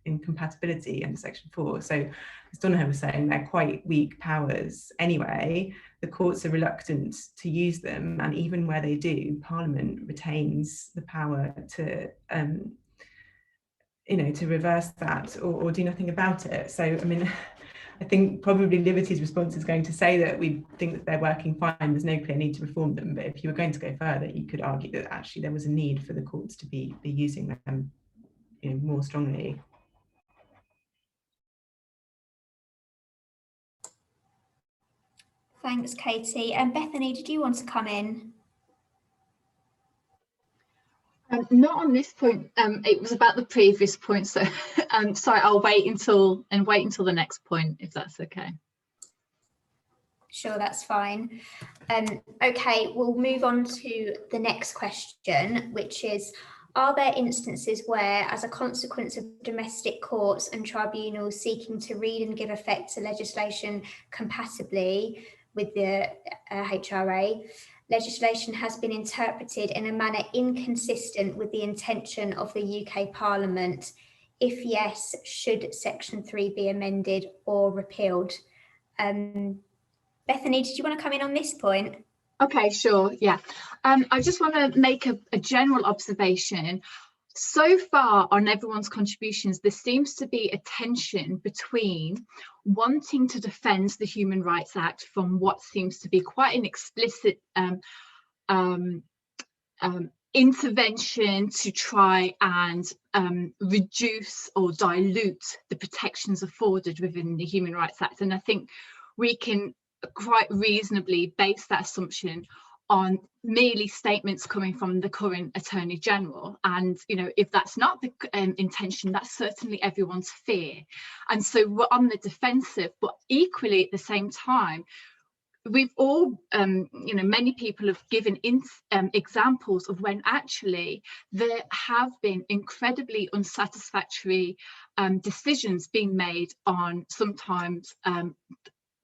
[SPEAKER 15] incompatibility under Section 4. So as Donnchadh was saying, they're quite weak powers anyway. The courts are reluctant to use them, and even where they do, Parliament retains the power to to reverse that or do nothing about it. So, I mean, I think probably Liberty's response is going to say that we think that they're working fine, there's no clear need to reform them. But if you were going to go further, you could argue that actually there was a need for the courts to be using them more strongly.
[SPEAKER 2] Thanks, Katie. And Bethany, did you want to come in?
[SPEAKER 13] Not on this point. It was about the previous point, so sorry, I'll wait until the next point, if that's okay.
[SPEAKER 2] Sure, that's fine. Okay, we'll move on to the next question, which is, are there instances where, as a consequence of domestic courts and tribunals seeking to read and give effect to legislation compatibly with the HRA, legislation has been interpreted in a manner inconsistent with the intention of the UK Parliament? If yes, should Section 3 be amended or repealed? Bethany, did you want to come in on this point?
[SPEAKER 13] Okay, sure, yeah. I just want to make a general observation. So far on everyone's contributions, there seems to be a tension between wanting to defend the Human Rights Act from what seems to be quite an explicit intervention to try and reduce or dilute the protections afforded within the Human Rights Act. And I think we can quite reasonably base that assumption on merely statements coming from the current Attorney General. And, you know, if that's not the intention, that's certainly everyone's fear. And so we're on the defensive, but equally at the same time, we've all, you know, many people have given examples of when actually there have been incredibly unsatisfactory decisions being made on sometimes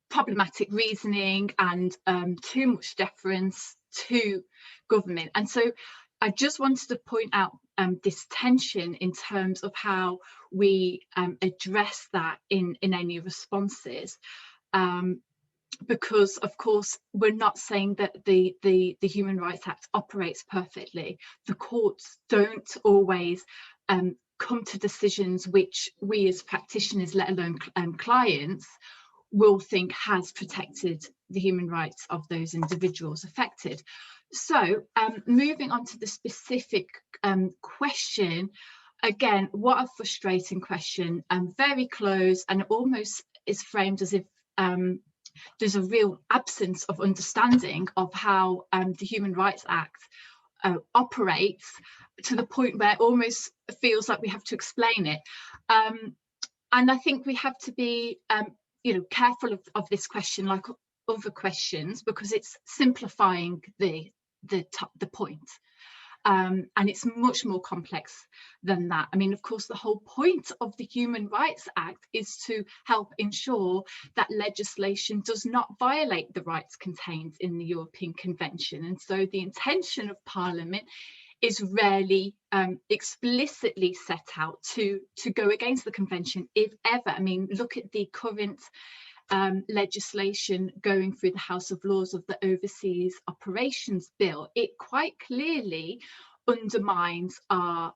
[SPEAKER 13] problematic reasoning and too much deference to government. And so I just wanted to point out this tension in terms of how we address that in any responses. Because of course we're not saying that the Human Rights Act operates perfectly. The courts don't always come to decisions which we as practitioners, let alone clients, will think has protected the human rights of those individuals affected. So moving on to the specific question, again, what a frustrating question, very close, and almost is framed as if there's a real absence of understanding of how the Human Rights Act operates, to the point where it almost feels like we have to explain it. And I think we have to be you know, careful of this question, like other questions, because it's simplifying the point. And it's much more complex than that. I mean, of course, the whole point of the Human Rights Act is to help ensure that legislation does not violate the rights contained in the European Convention. And so the intention of Parliament is rarely explicitly set out to go against the Convention, if ever. I mean, look at the current legislation going through the House of Lords of the Overseas Operations Bill. It quite clearly undermines our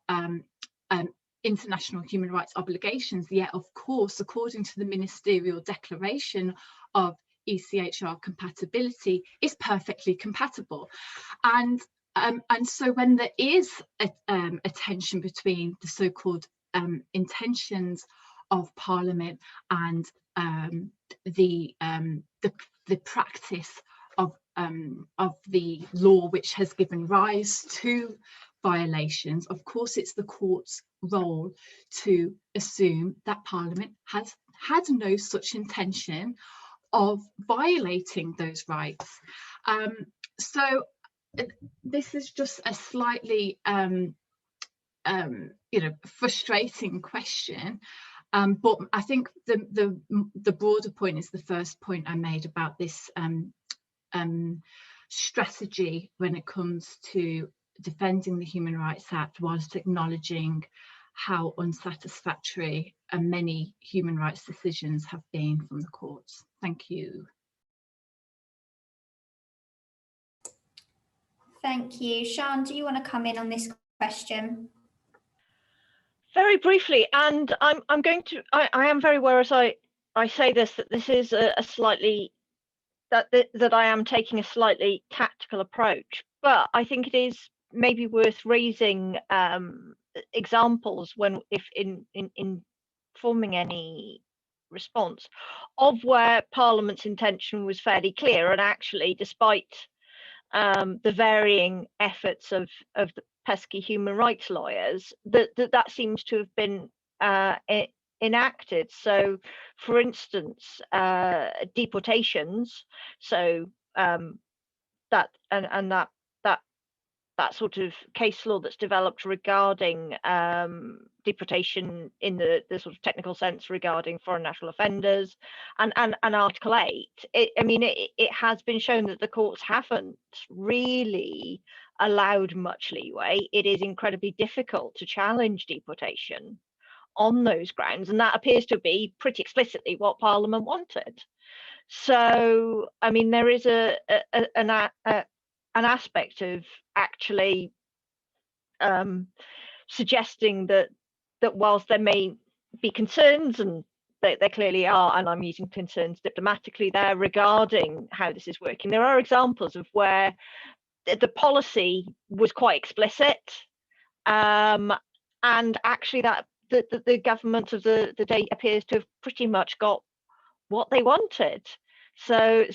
[SPEAKER 13] international human rights obligations, yet of course, according to the Ministerial Declaration of ECtHR compatibility, is perfectly compatible. And so when there is a tension between the so-called intentions of Parliament and the practice of the law which has given rise to violations, of course it's the court's role to assume that Parliament has had no such intention of violating those rights. So this is just a slightly you know, frustrating question, but I think the broader point is the first point I made about this strategy when it comes to defending the Human Rights Act, whilst acknowledging how unsatisfactory many human rights decisions have been from the courts. Thank you.
[SPEAKER 2] Thank you. Sian, do you want to come in on this question?
[SPEAKER 12] Very briefly, and I'm going to, I am very aware as I say this, that this is a slightly, that I am taking a slightly tactical approach, but I think it is maybe worth raising examples when, if in forming any response, of where Parliament's intention was fairly clear, and actually, despite the varying efforts of the pesky human rights lawyers, that seems to have been enacted. So, for instance, deportations. So that sort of case law that's developed regarding deportation in the sort of technical sense regarding foreign national offenders, and Article 8. I mean, it has been shown that the courts haven't really allowed much leeway. It is incredibly difficult to challenge deportation on those grounds, and that appears to be pretty explicitly what Parliament wanted. So, I mean, there is an aspect of actually suggesting that whilst there may be concerns, and there clearly are, and I'm using concerns diplomatically there regarding how this is working, there are examples of where the policy was quite explicit, and actually that the government of the day appears to have pretty much got what they wanted. So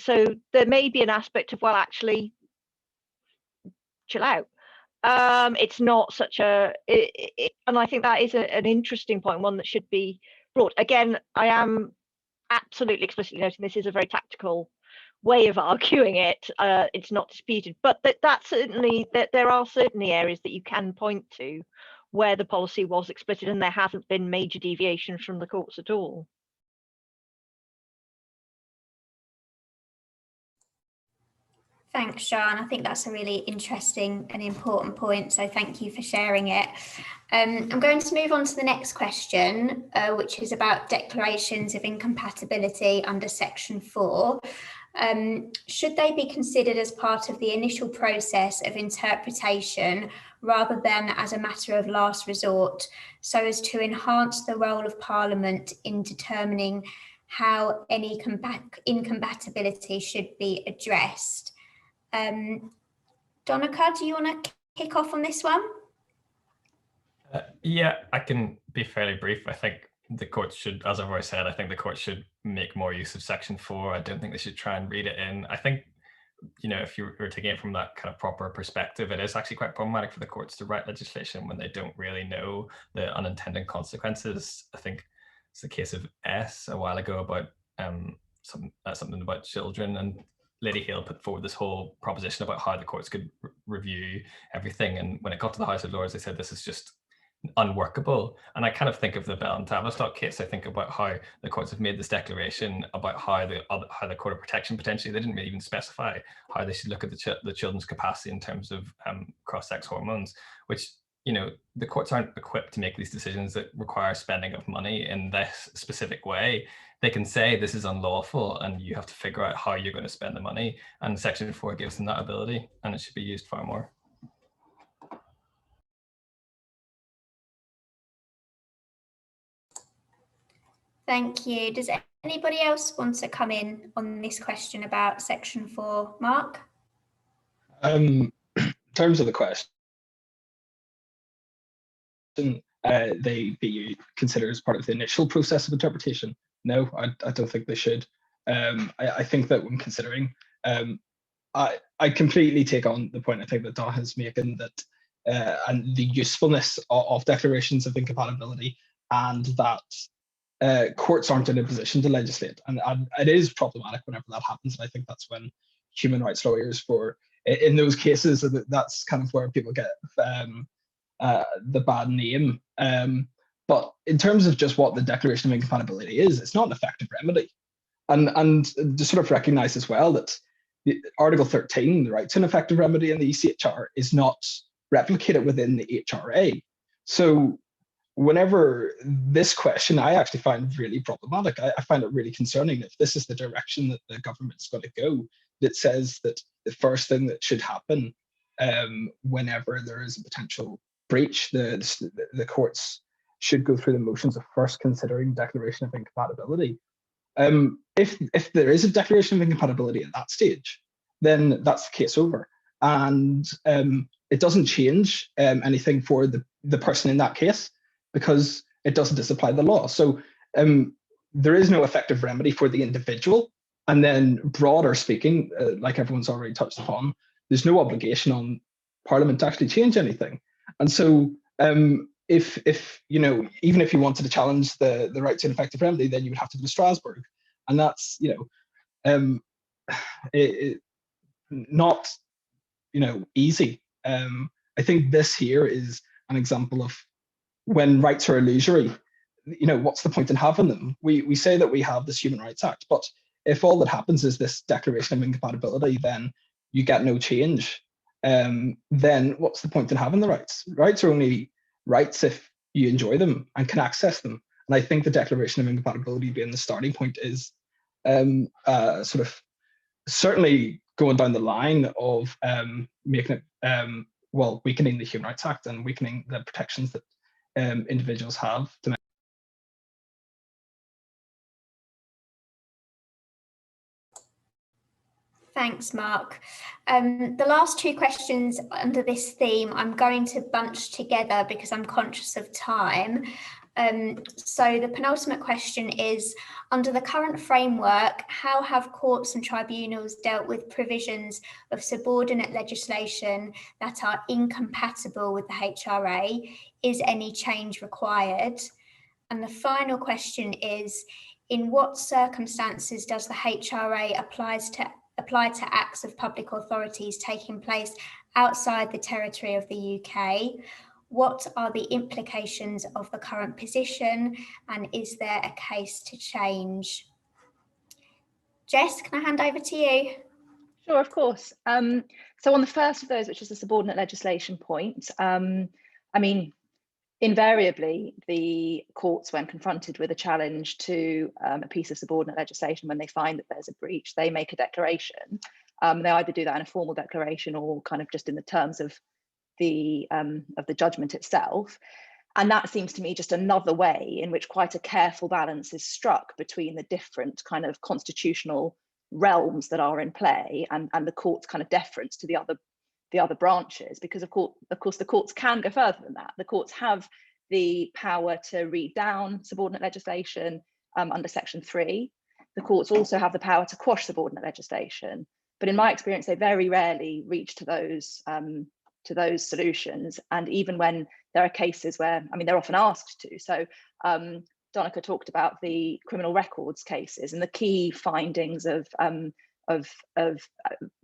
[SPEAKER 12] there may be an aspect of, well, actually, chill out. It's not such a, and I think that is an interesting point, one that should be brought. Again, I am absolutely explicitly noting this is a very tactical way of arguing it. It's not disputed, but that certainly, there are certainly areas that you can point to where the policy was explicit and there hasn't been major deviations from the courts at all.
[SPEAKER 2] Thanks, Sian. I think that's a really interesting and important point, so thank you for sharing it. I'm going to move on to the next question, which is about declarations of incompatibility under Section 4. Should they be considered as part of the initial process of interpretation rather than as a matter of last resort, so as to enhance the role of Parliament in determining how any incompatibility should be addressed? Donnchadh, do you want to kick off on this one?
[SPEAKER 5] Yeah, I can be fairly brief. I think the court should, as I've already said, I think the court should make more use of Section 4. I don't think they should try and read it in. I think, you know, if you were taking it from that kind of proper perspective, it is actually quite problematic for the courts to write legislation when they don't really know the unintended consequences. I think it's the case of S a while ago about something about children, and Lady Hale put forward this whole proposition about how the courts could review everything. And when it got to the House of Lords, they said this is just unworkable. And I kind of think of the Bell and Tavistock case. I think about how the courts have made this declaration about how the Court of Protection potentially, they didn't really even specify how they should look at the children's capacity in terms of cross-sex hormones, which, you know, the courts aren't equipped to make these decisions that require spending of money in this specific way. They can say this is unlawful and you have to figure out how you're going to spend the money. And Section 4 gives them that ability, and it should be used far more.
[SPEAKER 2] Thank you. Does anybody else want to come in on this question about Section 4? Mark?
[SPEAKER 7] In terms of the question, they be considered as part of the initial process of interpretation? No, I don't think they should. I think that when considering, I completely take on the point I think that Donnchadh is making, that and the usefulness of declarations of incompatibility, and that courts aren't in a position to legislate, and it is problematic whenever that happens. And I think that's when human rights lawyers, in those cases, that's kind of where people get the bad name. But in terms of just what the Declaration of Incompatibility is, it's not an effective remedy. And to sort of recognise as well that Article 13, the right to an effective remedy in the ECtHR, is not replicated within the HRA. So whenever this question, I actually find really problematic. I find it really concerning if this is the direction that the government is going to go, that says that the first thing that should happen whenever there is a potential breach, the courts should go through the motions of first considering declaration of incompatibility. If there is a declaration of incompatibility at that stage, then that's the case over. And it doesn't change anything for the person in that case, because it doesn't disapply the law. So there is no effective remedy for the individual. And then broader speaking, like everyone's already touched upon, there's no obligation on Parliament to actually change anything. And so if you know, even if you wanted to challenge the right to an effective remedy, then you would have to go to Strasbourg. And that's, you know, not, you know, easy. I think this here is an example of when rights are illusory, you know, what's the point in having them? We say that we have this Human Rights Act, but if all that happens is this declaration of incompatibility, then you get no change. Then what's the point in having the rights? Rights are only rights if you enjoy them and can access them. And I think the declaration of incompatibility being the starting point is sort of certainly going down the line of making it, well, weakening the Human Rights Act and weakening the protections that individuals have.
[SPEAKER 2] Thanks, Mark. The last two questions under this theme, I'm going to bunch together because I'm conscious of time. So the penultimate question is, under the current framework, how have courts and tribunals dealt with provisions of subordinate legislation that are incompatible with the HRA? Is any change required? And the final question is, in what circumstances does the HRA apply to acts of public authorities taking place outside the territory of the UK? What are the implications of the current position, and is there a case to change? Jess, can I hand over to you?
[SPEAKER 8] Sure, of course. So on the first of those, which is the subordinate legislation point, I mean, invariably, the courts, when confronted with a challenge to a piece of subordinate legislation, when they find that there's a breach, they make a declaration. They either do that in a formal declaration or kind of just in the terms of the judgment itself. And that seems to me just another way in which quite a careful balance is struck between the different kind of constitutional realms that are in play and the court's kind of deference to the other branches, because of course the courts can go further than that. The courts have the power to read down subordinate legislation under Section 3. The courts also have the power to quash subordinate legislation, but in my experience, they very rarely reach to those solutions. And even when there are cases where, I mean, they're often asked to. So Donnchadh talked about the criminal records cases, and the key findings of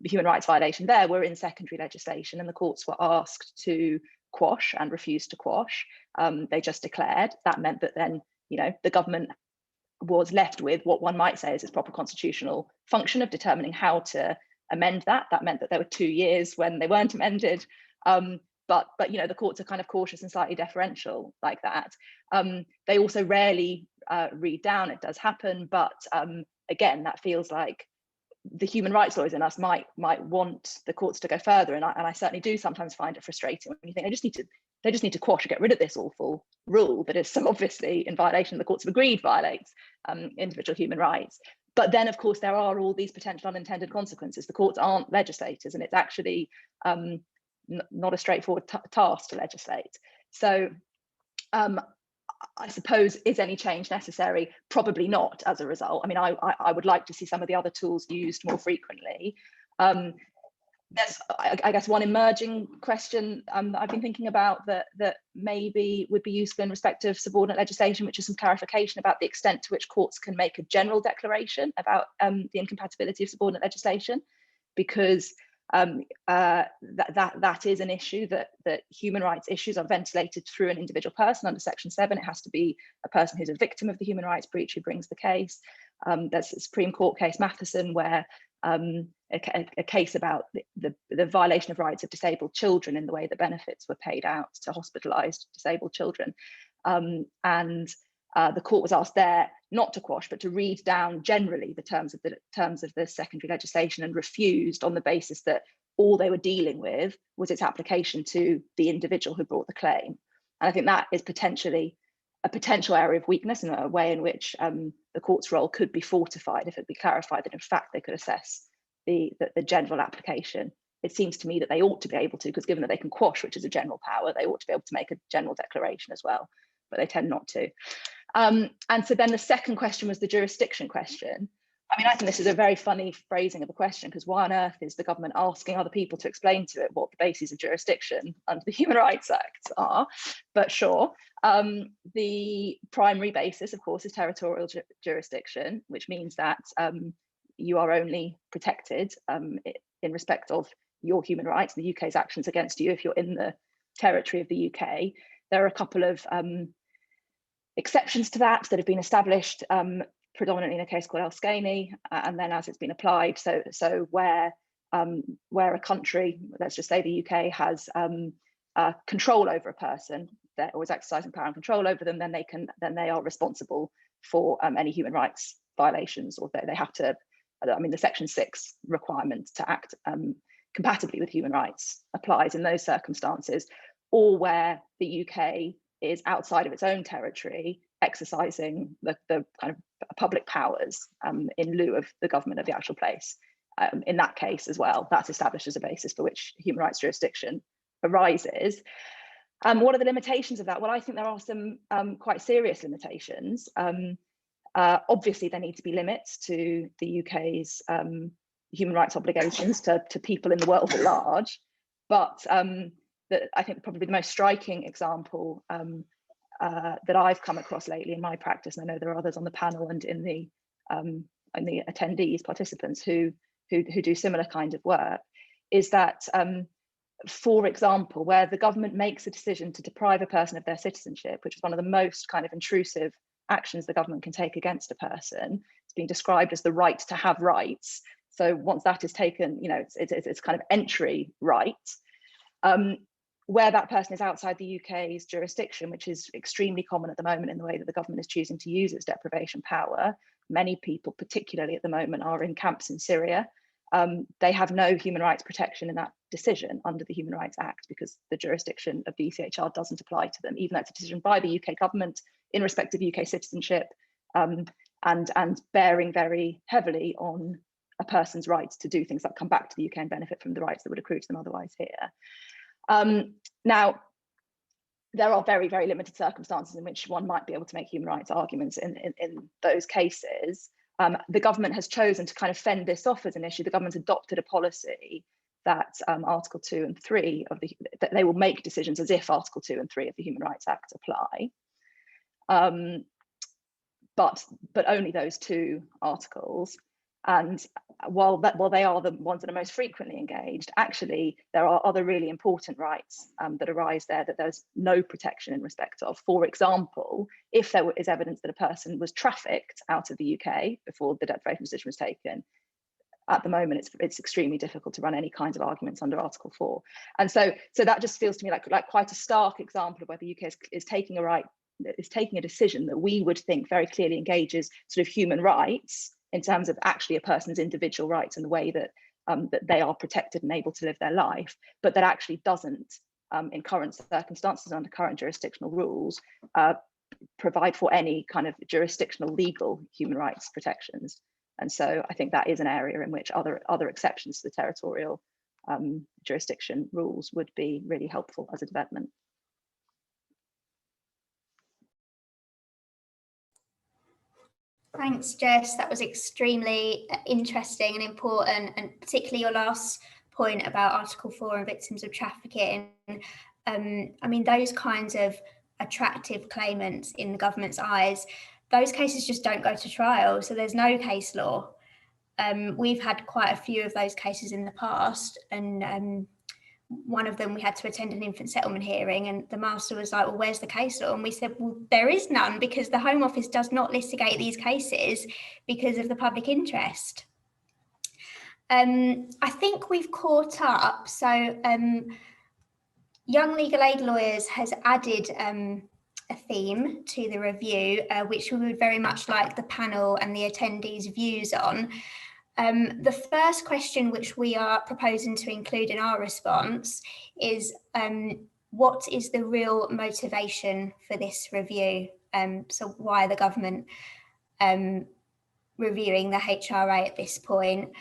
[SPEAKER 8] human rights violation there were in secondary legislation, and the courts were asked to quash and refused to quash. They just declared. That meant that then, you know, the government was left with what one might say is its proper constitutional function of determining how to amend that. That meant that there were 2 years when they weren't amended. But you know, the courts are kind of cautious and slightly deferential like that. They also rarely read down. It does happen, but again, that feels like the human rights lawyers in us might want the courts to go further, and I certainly do sometimes find it frustrating when you think they just need to quash or get rid of this awful rule that is so obviously in violation, the courts have agreed violates individual human rights. But then, of course, there are all these potential unintended consequences. The courts aren't legislators, and it's actually not a straightforward task to legislate. So I suppose, is any change necessary? Probably not as a result. I mean, I would like to see some of the other tools used more frequently. There's, I guess, one emerging question that I've been thinking about that maybe would be useful in respect of subordinate legislation, which is some clarification about the extent to which courts can make a general declaration about the incompatibility of subordinate legislation, because that is an issue that human rights issues are ventilated through an individual person under Section 7. It has to be a person who's a victim of the human rights breach who brings the case. There's a Supreme Court case, Matheson, where a case about the violation of rights of disabled children in the way that benefits were paid out to hospitalised disabled children. The court was asked there not to quash, but to read down generally the terms of the secondary legislation, and refused on the basis that all they were dealing with was its application to the individual who brought the claim. And I think that is potentially a potential area of weakness, and a way in which the court's role could be fortified if it be clarified that in fact they could assess the general application. It seems to me that they ought to be able to, because given that they can quash, which is a general power, they ought to be able to make a general declaration as well, but they tend not to. And so then the second question was the jurisdiction question. I mean, I think this is a very funny phrasing of a question, because why on earth is the government asking other people to explain to it what the bases of jurisdiction under the Human Rights Act are? But sure, the primary basis, of course, is territorial jurisdiction, which means that you are only protected in respect of your human rights, the UK's actions against you, if you're in the territory of the UK. There are a couple of exceptions to that have been established, predominantly in a case called Sweeney, and then as it's been applied. So where a country, let's just say the UK, has control over a person, or is exercising power and control over them, then they are responsible for any human rights violations, or they have to, I mean, the Section 6 requirement to act compatibly with human rights applies in those circumstances, or where the UK is outside of its own territory exercising the kind of public powers in lieu of the government of the actual place. In that case as well, that's established as a basis for which human rights jurisdiction arises. What are the limitations of that? Well, I think there are some quite serious limitations. Obviously, there need to be limits to the UK's human rights obligations to people in the world at large. But I think probably the most striking example that I've come across lately in my practice, and I know there are others on the panel and in the attendees, participants who do similar kind of work, is that, for example, where the government makes a decision to deprive a person of their citizenship, which is one of the most kind of intrusive actions the government can take against a person, it's being described as the right to have rights. So once that is taken, you know, it's kind of entry right. Where that person is outside the UK's jurisdiction, which is extremely common at the moment in the way that the government is choosing to use its deprivation power. Many people, particularly at the moment, are in camps in Syria. They have no human rights protection in that decision under the Human Rights Act, because the jurisdiction of the ECtHR doesn't apply to them, even though it's a decision by the UK government in respect of UK citizenship, and bearing very heavily on a person's rights to do things that come back to the UK and benefit from the rights that would accrue to them otherwise here. Now, there are very, very limited circumstances in which one might be able to make human rights arguments in those cases. The government has chosen to kind of fend this off as an issue. The government's adopted a policy that Article 2 and 3 of that they will make decisions as if Article 2 and 3 of the Human Rights Act apply. But only those two articles. And while they are the ones that are most frequently engaged, actually there are other really important rights that arise there that there's no protection in respect of. For example, if there is evidence that a person was trafficked out of the UK before the deprivation decision was taken, at the moment it's extremely difficult to run any kinds of arguments under Article 4. And so that just feels to me like quite a stark example of where the UK is taking a decision that we would think very clearly engages sort of human rights in terms of actually a person's individual rights and the way that that they are protected and able to live their life, but that actually doesn't, in current circumstances under current jurisdictional rules, provide for any kind of jurisdictional legal human rights protections. And so I think that is an area in which other exceptions to the territorial jurisdiction rules would be really helpful as a development.
[SPEAKER 2] Thanks, Jess. That was extremely interesting and important, and particularly your last point about Article 4 and victims of trafficking. I mean, those kinds of attractive claimants in the government's eyes, those cases just don't go to trial, so there's no case law. We've had quite a few of those cases in the past, and one of them we had to attend an infant settlement hearing, and the master was like, well, where's the case law? And we said, well, there is none, because the Home Office does not litigate these cases because of the public interest. I think we've caught up. So Young Legal Aid Lawyers has added a theme to the review, which we would very much like the panel and the attendees' views on. The first question which we are proposing to include in our response is, what is the real motivation for this review? So why the government reviewing the HRA at this point?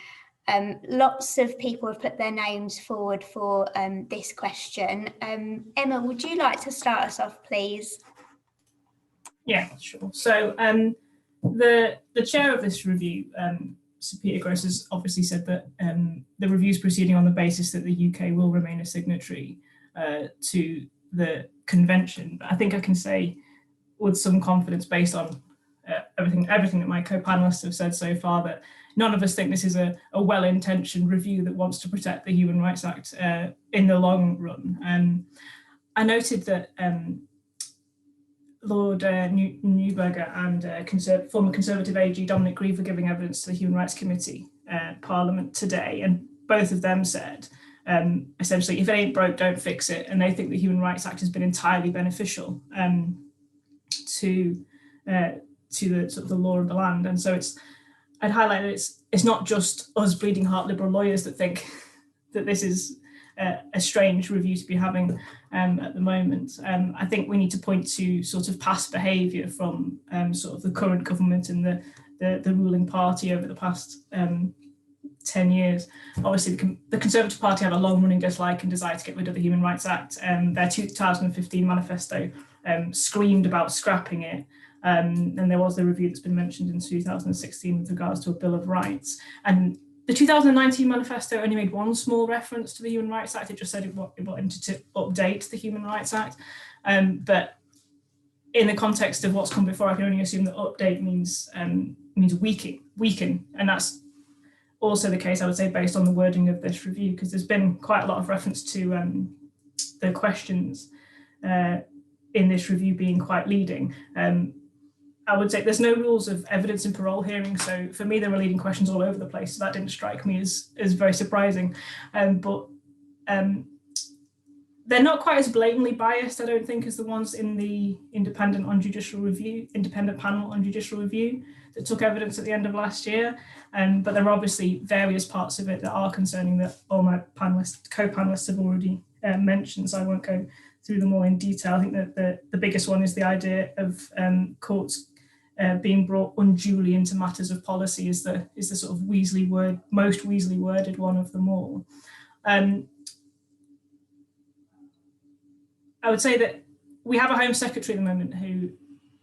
[SPEAKER 2] Lots of people have put their names forward for this question. Emma, would you like to start us off, please?
[SPEAKER 10] Yeah, sure. So the chair of this review, Sir Peter Gross, has obviously said that the review is proceeding on the basis that the UK will remain a signatory to the convention. But I think I can say with some confidence, based on everything that my co-panelists have said so far, that none of us think this is a well-intentioned review that wants to protect the Human Rights Act in the long run. I noted that Lord Neuberger and former Conservative AG Dominic Grieve were giving evidence to the Human Rights Committee Parliament today, and both of them said, essentially, if it ain't broke, don't fix it. And they think the Human Rights Act has been entirely beneficial to to the sort of the law of the land. And so I'd highlight that it's not just us bleeding heart liberal lawyers that think that this is a strange review to be having at the moment. I think we need to point to sort of past behaviour from sort of the current government and the ruling party over the past 10 years. Obviously, the Conservative Party have a long-running dislike and desire to get rid of the Human Rights Act. Their 2015 manifesto screamed about scrapping it. And there was the review that's been mentioned in 2016 with regards to a Bill of Rights. And the 2019 manifesto only made one small reference to the Human Rights Act. It just said it wanted to update the Human Rights Act. But in the context of what's come before, I can only assume that update means weaken. And that's also the case, I would say, based on the wording of this review, because there's been quite a lot of reference to the questions in this review being quite leading. I would say there's no rules of evidence in parole hearings, so for me there were leading questions all over the place, so that didn't strike me as very surprising. But they're not quite as blatantly biased, I don't think, as the ones in the independent panel on judicial review that took evidence at the end of last year. But there are obviously various parts of it that are concerning that all my co-panelists have already mentioned, so I won't go through them all in detail. I think that the biggest one is the idea of courts being brought unduly into matters of policy is the sort of most Weasley worded one of them all. I would say that we have a Home Secretary at the moment who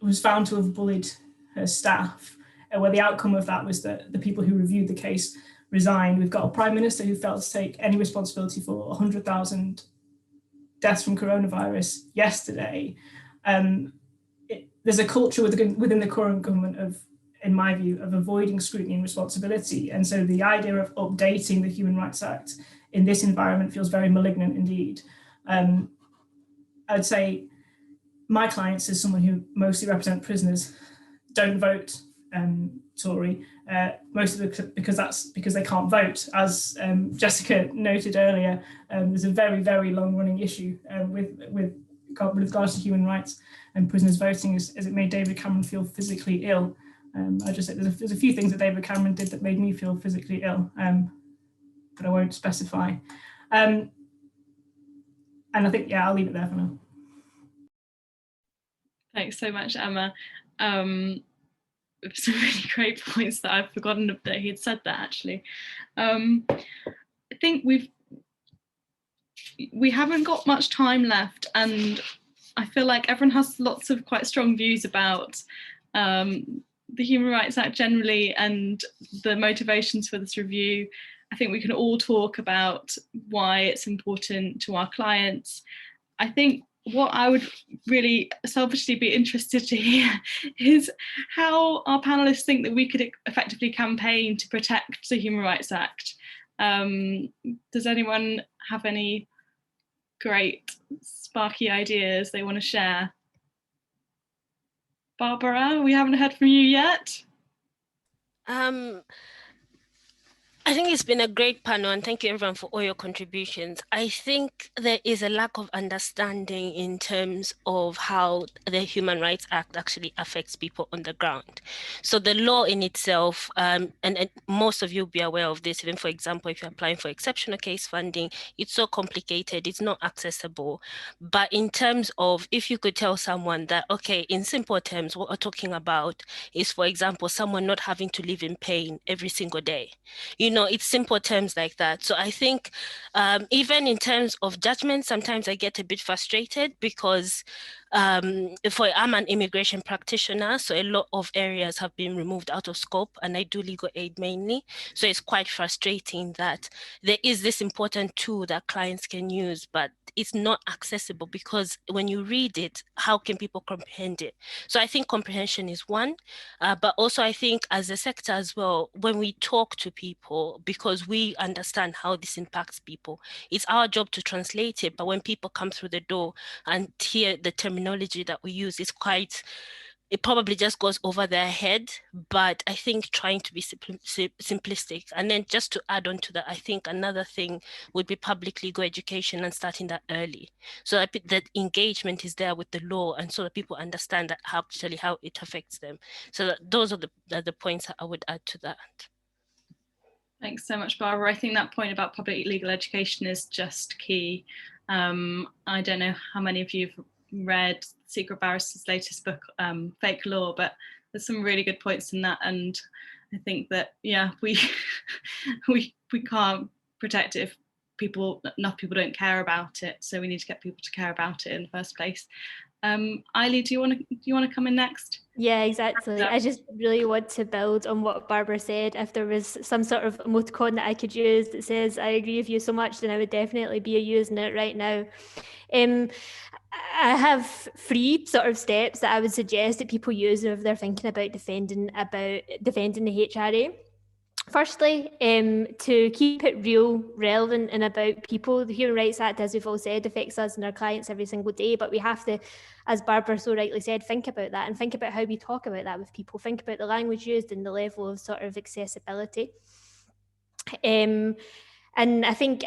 [SPEAKER 10] was found to have bullied her staff, where the outcome of that was that the people who reviewed the case resigned. We've got a Prime Minister who failed to take any responsibility for 100,000 deaths from coronavirus yesterday. There's a culture within the current government of, in my view, of avoiding scrutiny and responsibility. And so the idea of updating the Human Rights Act in this environment feels very malignant indeed. I would say my clients, as someone who mostly represent prisoners, don't vote Tory, mostly because they can't vote. As Jessica noted earlier, there's a very, very long-running issue with regards to human rights and prisoners voting, as it made David Cameron feel physically ill. I just said there's a few things that David Cameron did that made me feel physically ill, but I won't specify. And I think, yeah, I'll leave it there for now.
[SPEAKER 1] Thanks so much, Emma. Some really great points that I've forgotten that he had said that, actually. I think we haven't got much time left, and I feel like everyone has lots of quite strong views about the Human Rights Act generally and the motivations for this review. I think we can all talk about why it's important to our clients. I think what I would really selfishly be interested to hear is how our panelists think that we could effectively campaign to protect the Human Rights Act. Does anyone have any great sparky ideas they want to share? Barbara, we haven't heard from you yet.
[SPEAKER 9] I think it's been a great panel, and thank you everyone for all your contributions. I think there is a lack of understanding in terms of how the Human Rights Act actually affects people on the ground. So the law in itself, and most of you will be aware of this, even for example, if you're applying for exceptional case funding, it's so complicated, it's not accessible. But in terms of, if you could tell someone that, okay, in simple terms, what we're talking about is, for example, someone not having to live in pain every single day. You know, it's simple terms like that. So I think even in terms of judgment, sometimes I get a bit frustrated because I'm an immigration practitioner, so a lot of areas have been removed out of scope, and I do legal aid mainly. So it's quite frustrating that there is this important tool that clients can use, but it's not accessible because when you read it, how can people comprehend it? So I think comprehension is one, but also I think as a sector as well, when we talk to people, because we understand how this impacts people, it's our job to translate it. But when people come through the door and hear the terminology that we use, it's quite it probably just goes over their head. But I think trying to be simplistic. And then just to add on to that, I think another thing would be public legal education and starting that early, so that engagement is there with the law, and so that people understand that how it affects them. So that those are the points that I would add to that.
[SPEAKER 1] Thanks so much, Barbara. I think that point about public legal education is just key. I don't know how many of you have read Secret Barrister's latest book, Fake Law, but there's some really good points in that. And I think that, yeah, we can't protect it if enough people don't care about it. So we need to get people to care about it in the first place. Eilidh, do you want to come in next?
[SPEAKER 14] Yeah, exactly. I just really want to build on what Barbara said. If there was some sort of emoticon that I could use that says I agree with you so much, then I would definitely be using it right now. I have 3 sort of steps that I would suggest that people use if they're thinking about defending the HRA. Firstly, to keep it real, relevant and about people. The Human Rights Act, as we've all said, affects us and our clients every single day, but we have to, as Barbara so rightly said, think about that and think about how we talk about that with people, think about the language used and the level of sort of accessibility. And I think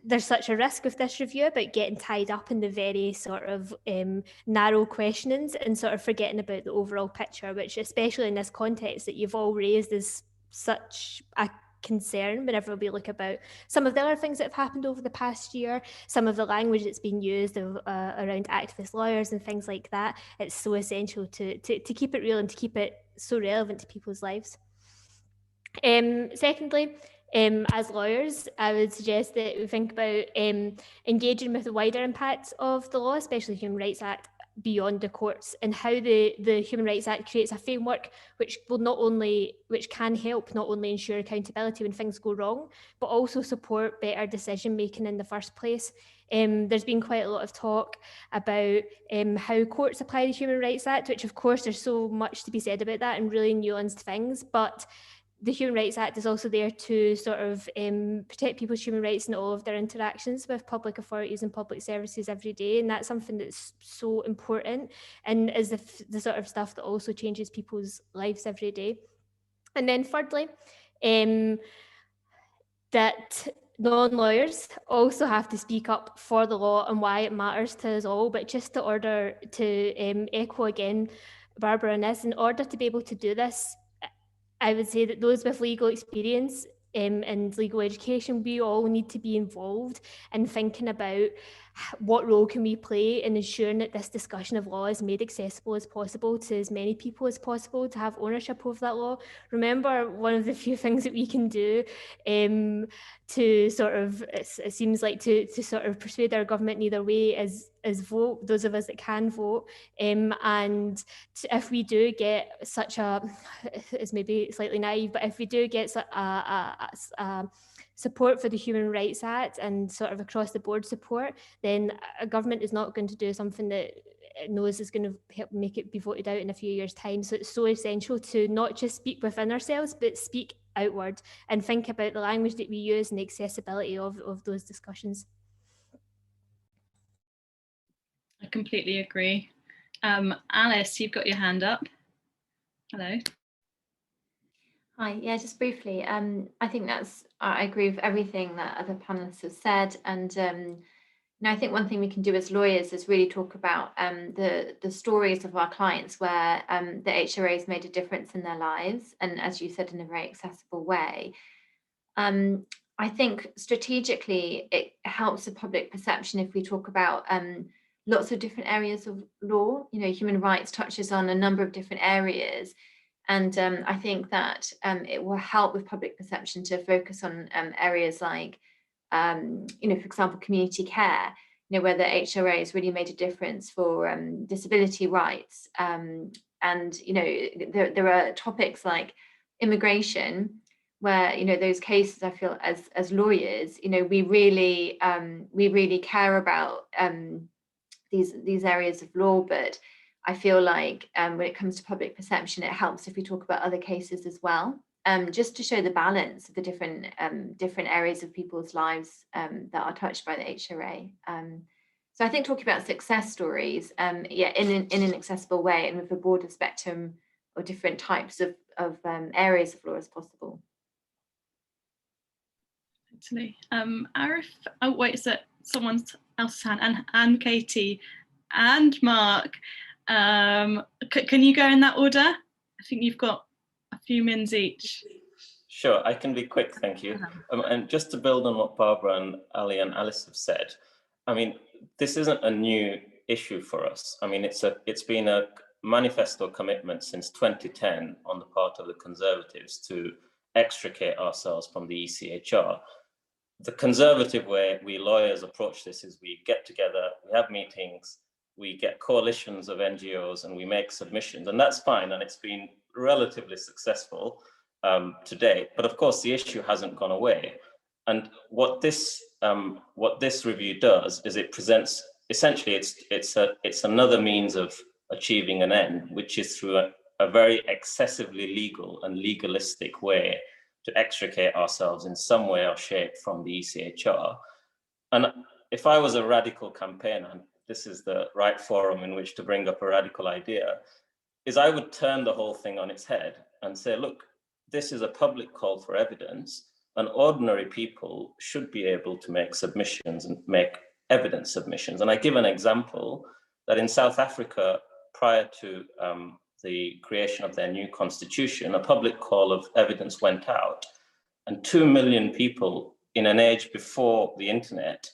[SPEAKER 14] there's such a risk with this review about getting tied up in the very sort of narrow questionings and sort of forgetting about the overall picture, which especially in this context that you've all raised is such a concern whenever we look about some of the other things that have happened over the past year, some of the language that's been used around activist lawyers and things like that. It's so essential to keep it real and to keep it so relevant to people's lives. Secondly, as lawyers, I would suggest that we think about engaging with the wider impacts of the law, especially the Human Rights Act, beyond the courts, and how the Human Rights Act creates a framework which can help not only ensure accountability when things go wrong, but also support better decision making in the first place. There's been quite a lot of talk about how courts apply the Human Rights Act, which of course there's so much to be said about that and really nuanced things, but the Human Rights Act is also there to sort of protect people's human rights in all of their interactions with public authorities and public services every day. And that's something that's so important and is the sort of stuff that also changes people's lives every day. And then thirdly, that non-lawyers also have to speak up for the law and why it matters to us all. But just in order to echo again, Barbara, and this, in order to be able to do this, I would say that those with legal experience and legal education, we all need to be involved in thinking about what role can we play in ensuring that this discussion of law is made accessible as possible to as many people as possible to have ownership of that law. Remember, one of the few things that we can do to sort of, it seems like to sort of persuade our government in either way is vote, those of us that can vote. And if we do get such a, it's maybe slightly naive, but if we do get support for the Human Rights Act and sort of across the board support, then a government is not going to do something that it knows is going to help make it be voted out in a few years' time. So it's so essential to not just speak within ourselves, but speak outward and think about the language that we use and the accessibility of those discussions.
[SPEAKER 1] I completely agree. Alice, you've got your hand up. Hello.
[SPEAKER 4] Hi, yeah, just briefly, I think I agree with everything that other panelists have said. And I think one thing we can do as lawyers is really talk about the stories of our clients where the HRA has made a difference in their lives. And as you said, in a very accessible way. I think strategically, it helps the public perception if we talk about lots of different areas of law. You know, human rights touches on a number of different areas. And I think that it will help with public perception to focus on areas like, for example, community care, where the HRA has really made a difference for disability rights. And, there are topics like immigration, where, those cases, I feel as lawyers, we really care about these areas of law, but I feel like when it comes to public perception, it helps if we talk about other cases as well, just to show the balance of the different areas of people's lives that are touched by the HRA. So I think talking about success stories, yeah, in an accessible way and with a broader spectrum or different types of areas of law as possible.
[SPEAKER 1] Actually, Aarif, oh wait, is it someone else's hand? And Katie and Mark. Can you go in that order? I think you've got a few mins each.
[SPEAKER 3] Sure, I can be quick, thank you. And just to build on what Barbara and Ali and Alice have said, I mean, this isn't a new issue for us. I mean, it's been a manifesto commitment since 2010 on the part of the Conservatives to extricate ourselves from the ECtHR. The Conservative way we lawyers approach this is we get together, we have meetings, we get coalitions of NGOs and we make submissions, and that's fine, and it's been relatively successful to date. But of course, the issue hasn't gone away. And what this review does is it presents, essentially, it's another means of achieving an end, which is through a very excessively legal and legalistic way to extricate ourselves in some way or shape from the ECtHR. And if I was a radical campaigner, and this is the right forum in which to bring up a radical idea, is I would turn the whole thing on its head and say, look, this is a public call for evidence, and ordinary people should be able to make submissions and make evidence submissions. And I give an example that in South Africa, prior to the creation of their new constitution, a public call of evidence went out, and 2 million people in an age before the internet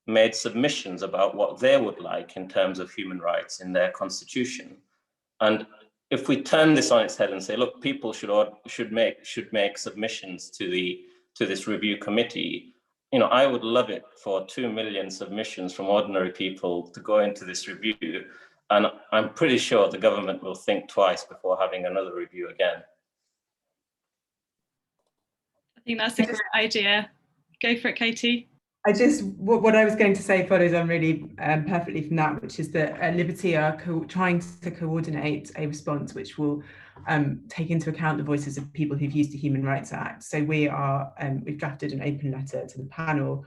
[SPEAKER 3] made submissions about what they would like in terms of human rights in their constitution. And if we turn this on its head and say, look, people should make submissions to this review committee, you know, I would love it for 2 million submissions from ordinary people to go into this review. And I'm pretty sure the government will think twice before having another review again.
[SPEAKER 1] I think that's a great idea. Go for it, Katie.
[SPEAKER 15] What I was going to say follows on really perfectly from that, which is that Liberty are trying to coordinate a response which will take into account the voices of people who've used the Human Rights Act. So we've drafted an open letter to the panel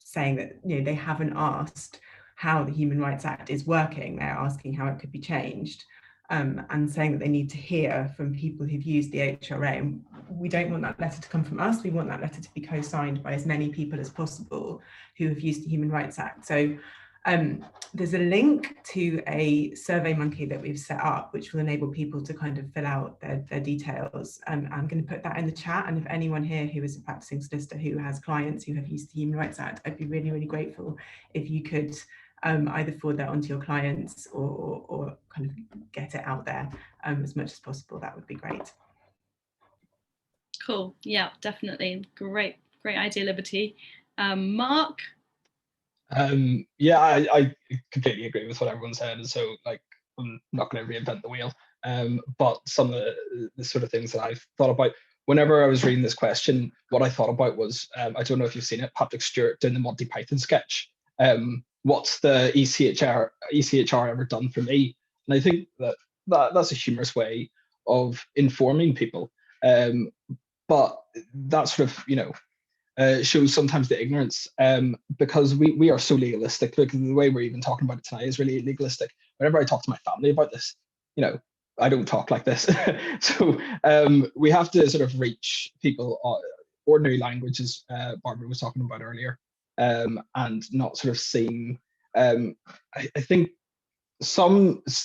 [SPEAKER 15] saying that, you know, they haven't asked how the Human Rights Act is working. They're asking how it could be changed, and saying that they need to hear from people who've used the HRA. And we don't want that letter to come from us. We want that letter to be co-signed by as many people as possible who have used the Human Rights Act. So there's a link to a survey monkey that we've set up, which will enable people to kind of fill out their details. I'm going to put that in the chat. And if anyone here who is a practicing solicitor who has clients who have used the Human Rights Act, I'd be really, really grateful if you could either forward that onto your clients or kind of get it out there as much as possible. That would be great.
[SPEAKER 1] Cool. Yeah, definitely. Great idea, Liberty. Mark?
[SPEAKER 7] Yeah, I completely agree with what everyone said. And so, like, I'm not going to reinvent the wheel. But some of the sort of things that I've thought about whenever I was reading this question, what I thought about was, I don't know if you've seen it, Patrick Stewart doing the Monty Python sketch. What's the ECtHR ever done for me? And I think that's a humorous way of informing people. But that sort of, you know, shows sometimes the ignorance, because we are so legalistic. Look, the way we're even talking about it tonight is really legalistic. Whenever I talk to my family about this, you know, I don't talk like this. So we have to sort of reach people, ordinary language, as Barbara was talking about earlier, and not sort of seeing, I think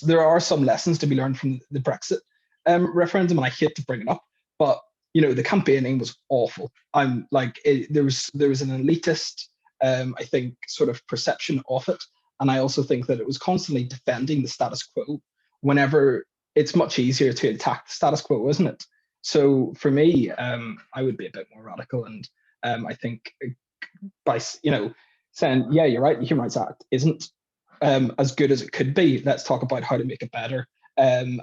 [SPEAKER 7] there are some lessons to be learned from the Brexit referendum, and I hate to bring it up, but you know, the campaigning was awful. I'm like, there was an elitist, I think, sort of perception of it, and I also think that it was constantly defending the status quo whenever it's much easier to attack the status quo, isn't it? So for me, I would be a bit more radical, and I think by, you know, saying, yeah, you're right, the Human Rights Act isn't as good as it could be. Let's talk about how to make it better, and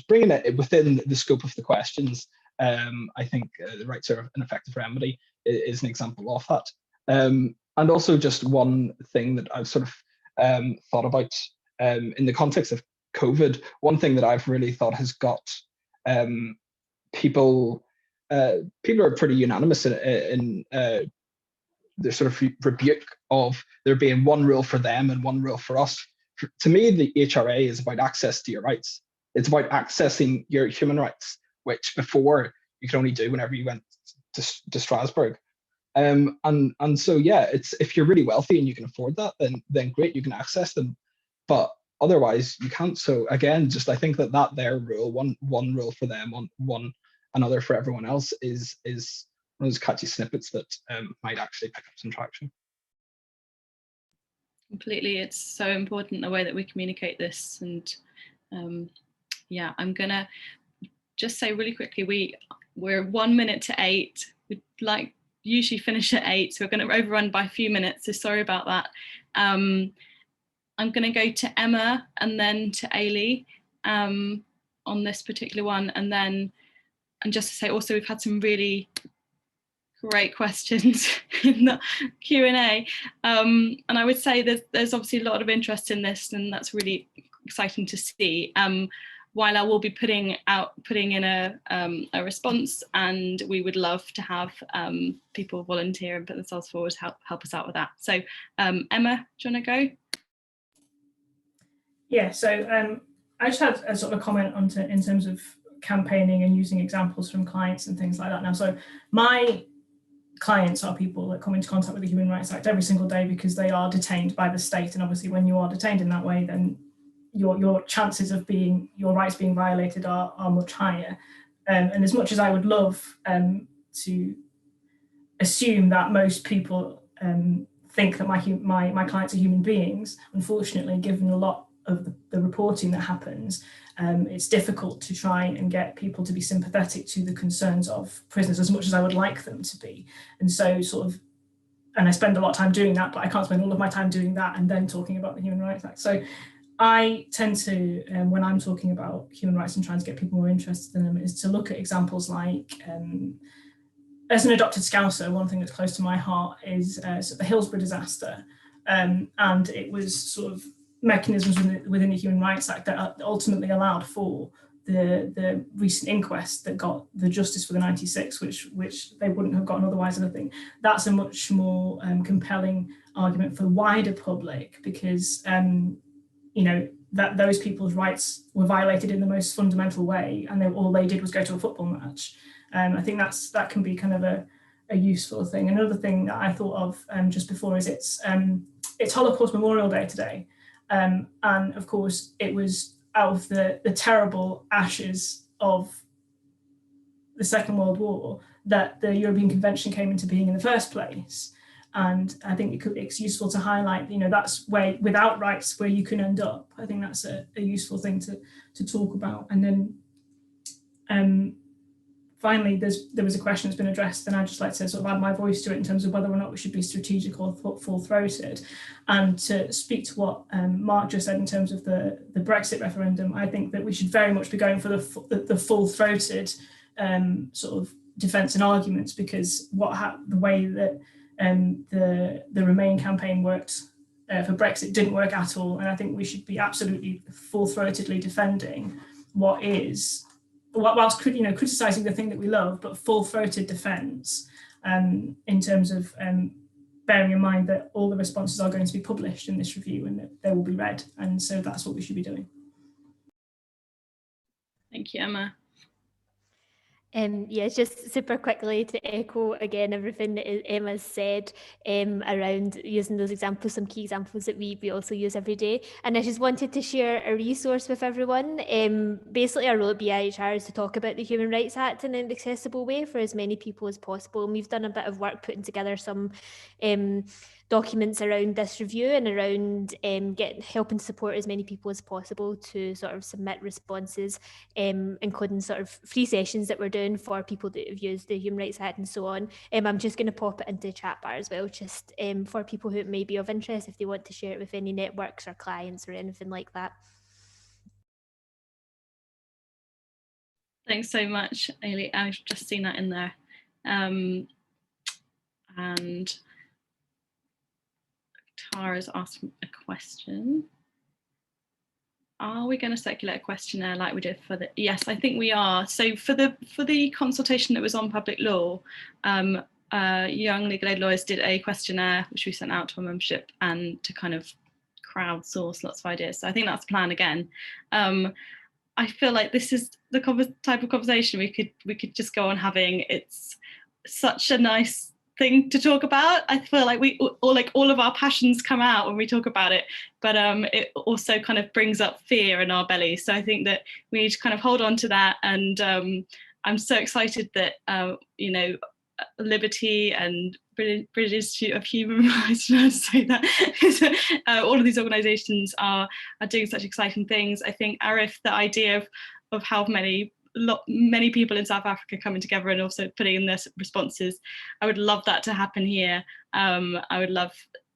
[SPEAKER 7] bringing it within the scope of the questions. I think the right sort of an effective remedy is an example of that. And also just one thing that I've sort of thought about in the context of COVID, one thing that I've really thought has got people are pretty unanimous in sort of rebuke of there being one rule for them and one rule for us. To me, the HRA is about access to your rights. It's about accessing your human rights, which before you could only do whenever you went to Strasbourg. And so yeah, it's, if you're really wealthy and you can afford that, then great, you can access them. But otherwise you can't. So again, just I think that their rule, one rule for them, one another for everyone else, is one of those catchy snippets that might actually pick up some traction.
[SPEAKER 1] Completely, it's so important the way that we communicate this. And yeah, I'm gonna just say really quickly, we're 1 minute to 8. We'd like usually finish at 8, so we're going to overrun by a few minutes, so sorry about that. I'm going to go to Emma and then to Eilidh on this particular one, and just to say also, we've had some really great questions in the Q&A, and I would say there's obviously a lot of interest in this, and that's really exciting to see. YLAL will be putting in a response, and we would love to have people volunteer and put themselves forward to help us out with that. So Emma, do you want to go?
[SPEAKER 10] Yeah, so I just had a sort of a comment in terms of campaigning and using examples from clients and things like that. Now, so my clients are people that come into contact with the Human Rights Act every single day because they are detained by the state, and obviously when you are detained in that way, then your chances of your rights being violated are much higher. And as much as I would love to assume that most people think that my clients are human beings, unfortunately, given a lot of the reporting that happens, it's difficult to try and get people to be sympathetic to the concerns of prisoners as much as I would like them to be. And so and I spend a lot of time doing that, but I can't spend all of my time doing that and then talking about the Human Rights Act. So I tend to, when I'm talking about human rights and trying to get people more interested in them, is to look at examples like, as an adopted Scouser, one thing that's close to my heart is the Hillsborough Disaster. And it was sort of mechanisms within the Human Rights Act that ultimately allowed for the recent inquest that got the justice for the 96, which they wouldn't have gotten otherwise. And I think that's a much more compelling argument for the wider public, because that those people's rights were violated in the most fundamental way, and all they did was go to a football match. I think that can be kind of a useful thing. Another thing that I thought of just before is it's Holocaust Memorial Day today, and of course it was out of the terrible ashes of the Second World War that the European Convention came into being in the first place. And I think it's useful to highlight, that's where, without rights, where you can end up. I think that's a useful thing to talk about. And then finally, there was a question that's been addressed, and I'd just like to sort of add my voice to it in terms of whether or not we should be strategic or full-throated. And to speak to what Mark just said in terms of the Brexit referendum, I think that we should very much be going for the full-throated sort of defence and arguments, because the way that the Remain campaign worked for Brexit didn't work at all, and I think we should be absolutely full-throatedly defending what is, whilst criticising the thing that we love, but full-throated defence in terms of bearing in mind that all the responses are going to be published in this review and that they will be read, and so that's what we should be doing.
[SPEAKER 1] Thank you, Emma.
[SPEAKER 14] Yeah, just super quickly to echo again everything that Emma's said around using those examples, some key examples that we also use every day. And I just wanted to share a resource with everyone. Basically, our role at BIHR is to talk about the Human Rights Act in an accessible way for as many people as possible. And we've done a bit of work putting together some documents around this review and around helping support as many people as possible to sort of submit responses, including sort of free sessions that we're doing for people that have used the Human Rights Act and so on. I'm just going to pop it into the chat bar as well, just for people who it may be of interest if they want to share it with any networks or clients or anything like that.
[SPEAKER 1] Thanks so much, Eilidh. I've just seen that in there. And Tara's asked a question. Are we going to circulate a questionnaire like we did for the? Yes, I think we are. So for the consultation that was on public law, I young legal aid lawyers did a questionnaire which we sent out to our membership and to kind of crowdsource lots of ideas. So I think that's the plan again. I feel like this is the type of conversation we could just go on having. It's such a nice thing to talk about. I feel like all of our passions come out when we talk about it, but it also kind of brings up fear in our bellies. So I think that we need to kind of hold on to that. And I'm so excited that you know, Liberty and British Institute of Human Rights, I don't know how to say that, all of these organisations are doing such exciting things. I think, Aarif, the idea of how many people in South Africa coming together and also putting in their responses, I would love that to happen here. I would love,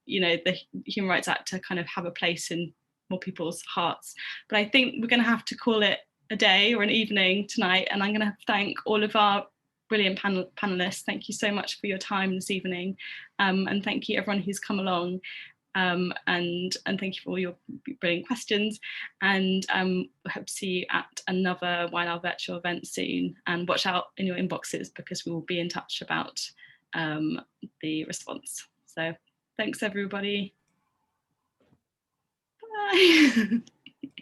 [SPEAKER 1] you know, the Human Rights Act to kind of have a place in more people's hearts. But I think we're going to have to call it a day or an evening tonight, and I'm going to thank all of our brilliant panelists. Thank you so much for your time this evening, and thank you everyone who's come along, and thank you for all your brilliant questions, and I hope to see you at another YLAL virtual event soon, and watch out in your inboxes because we will be in touch about the response. So thanks everybody. Bye.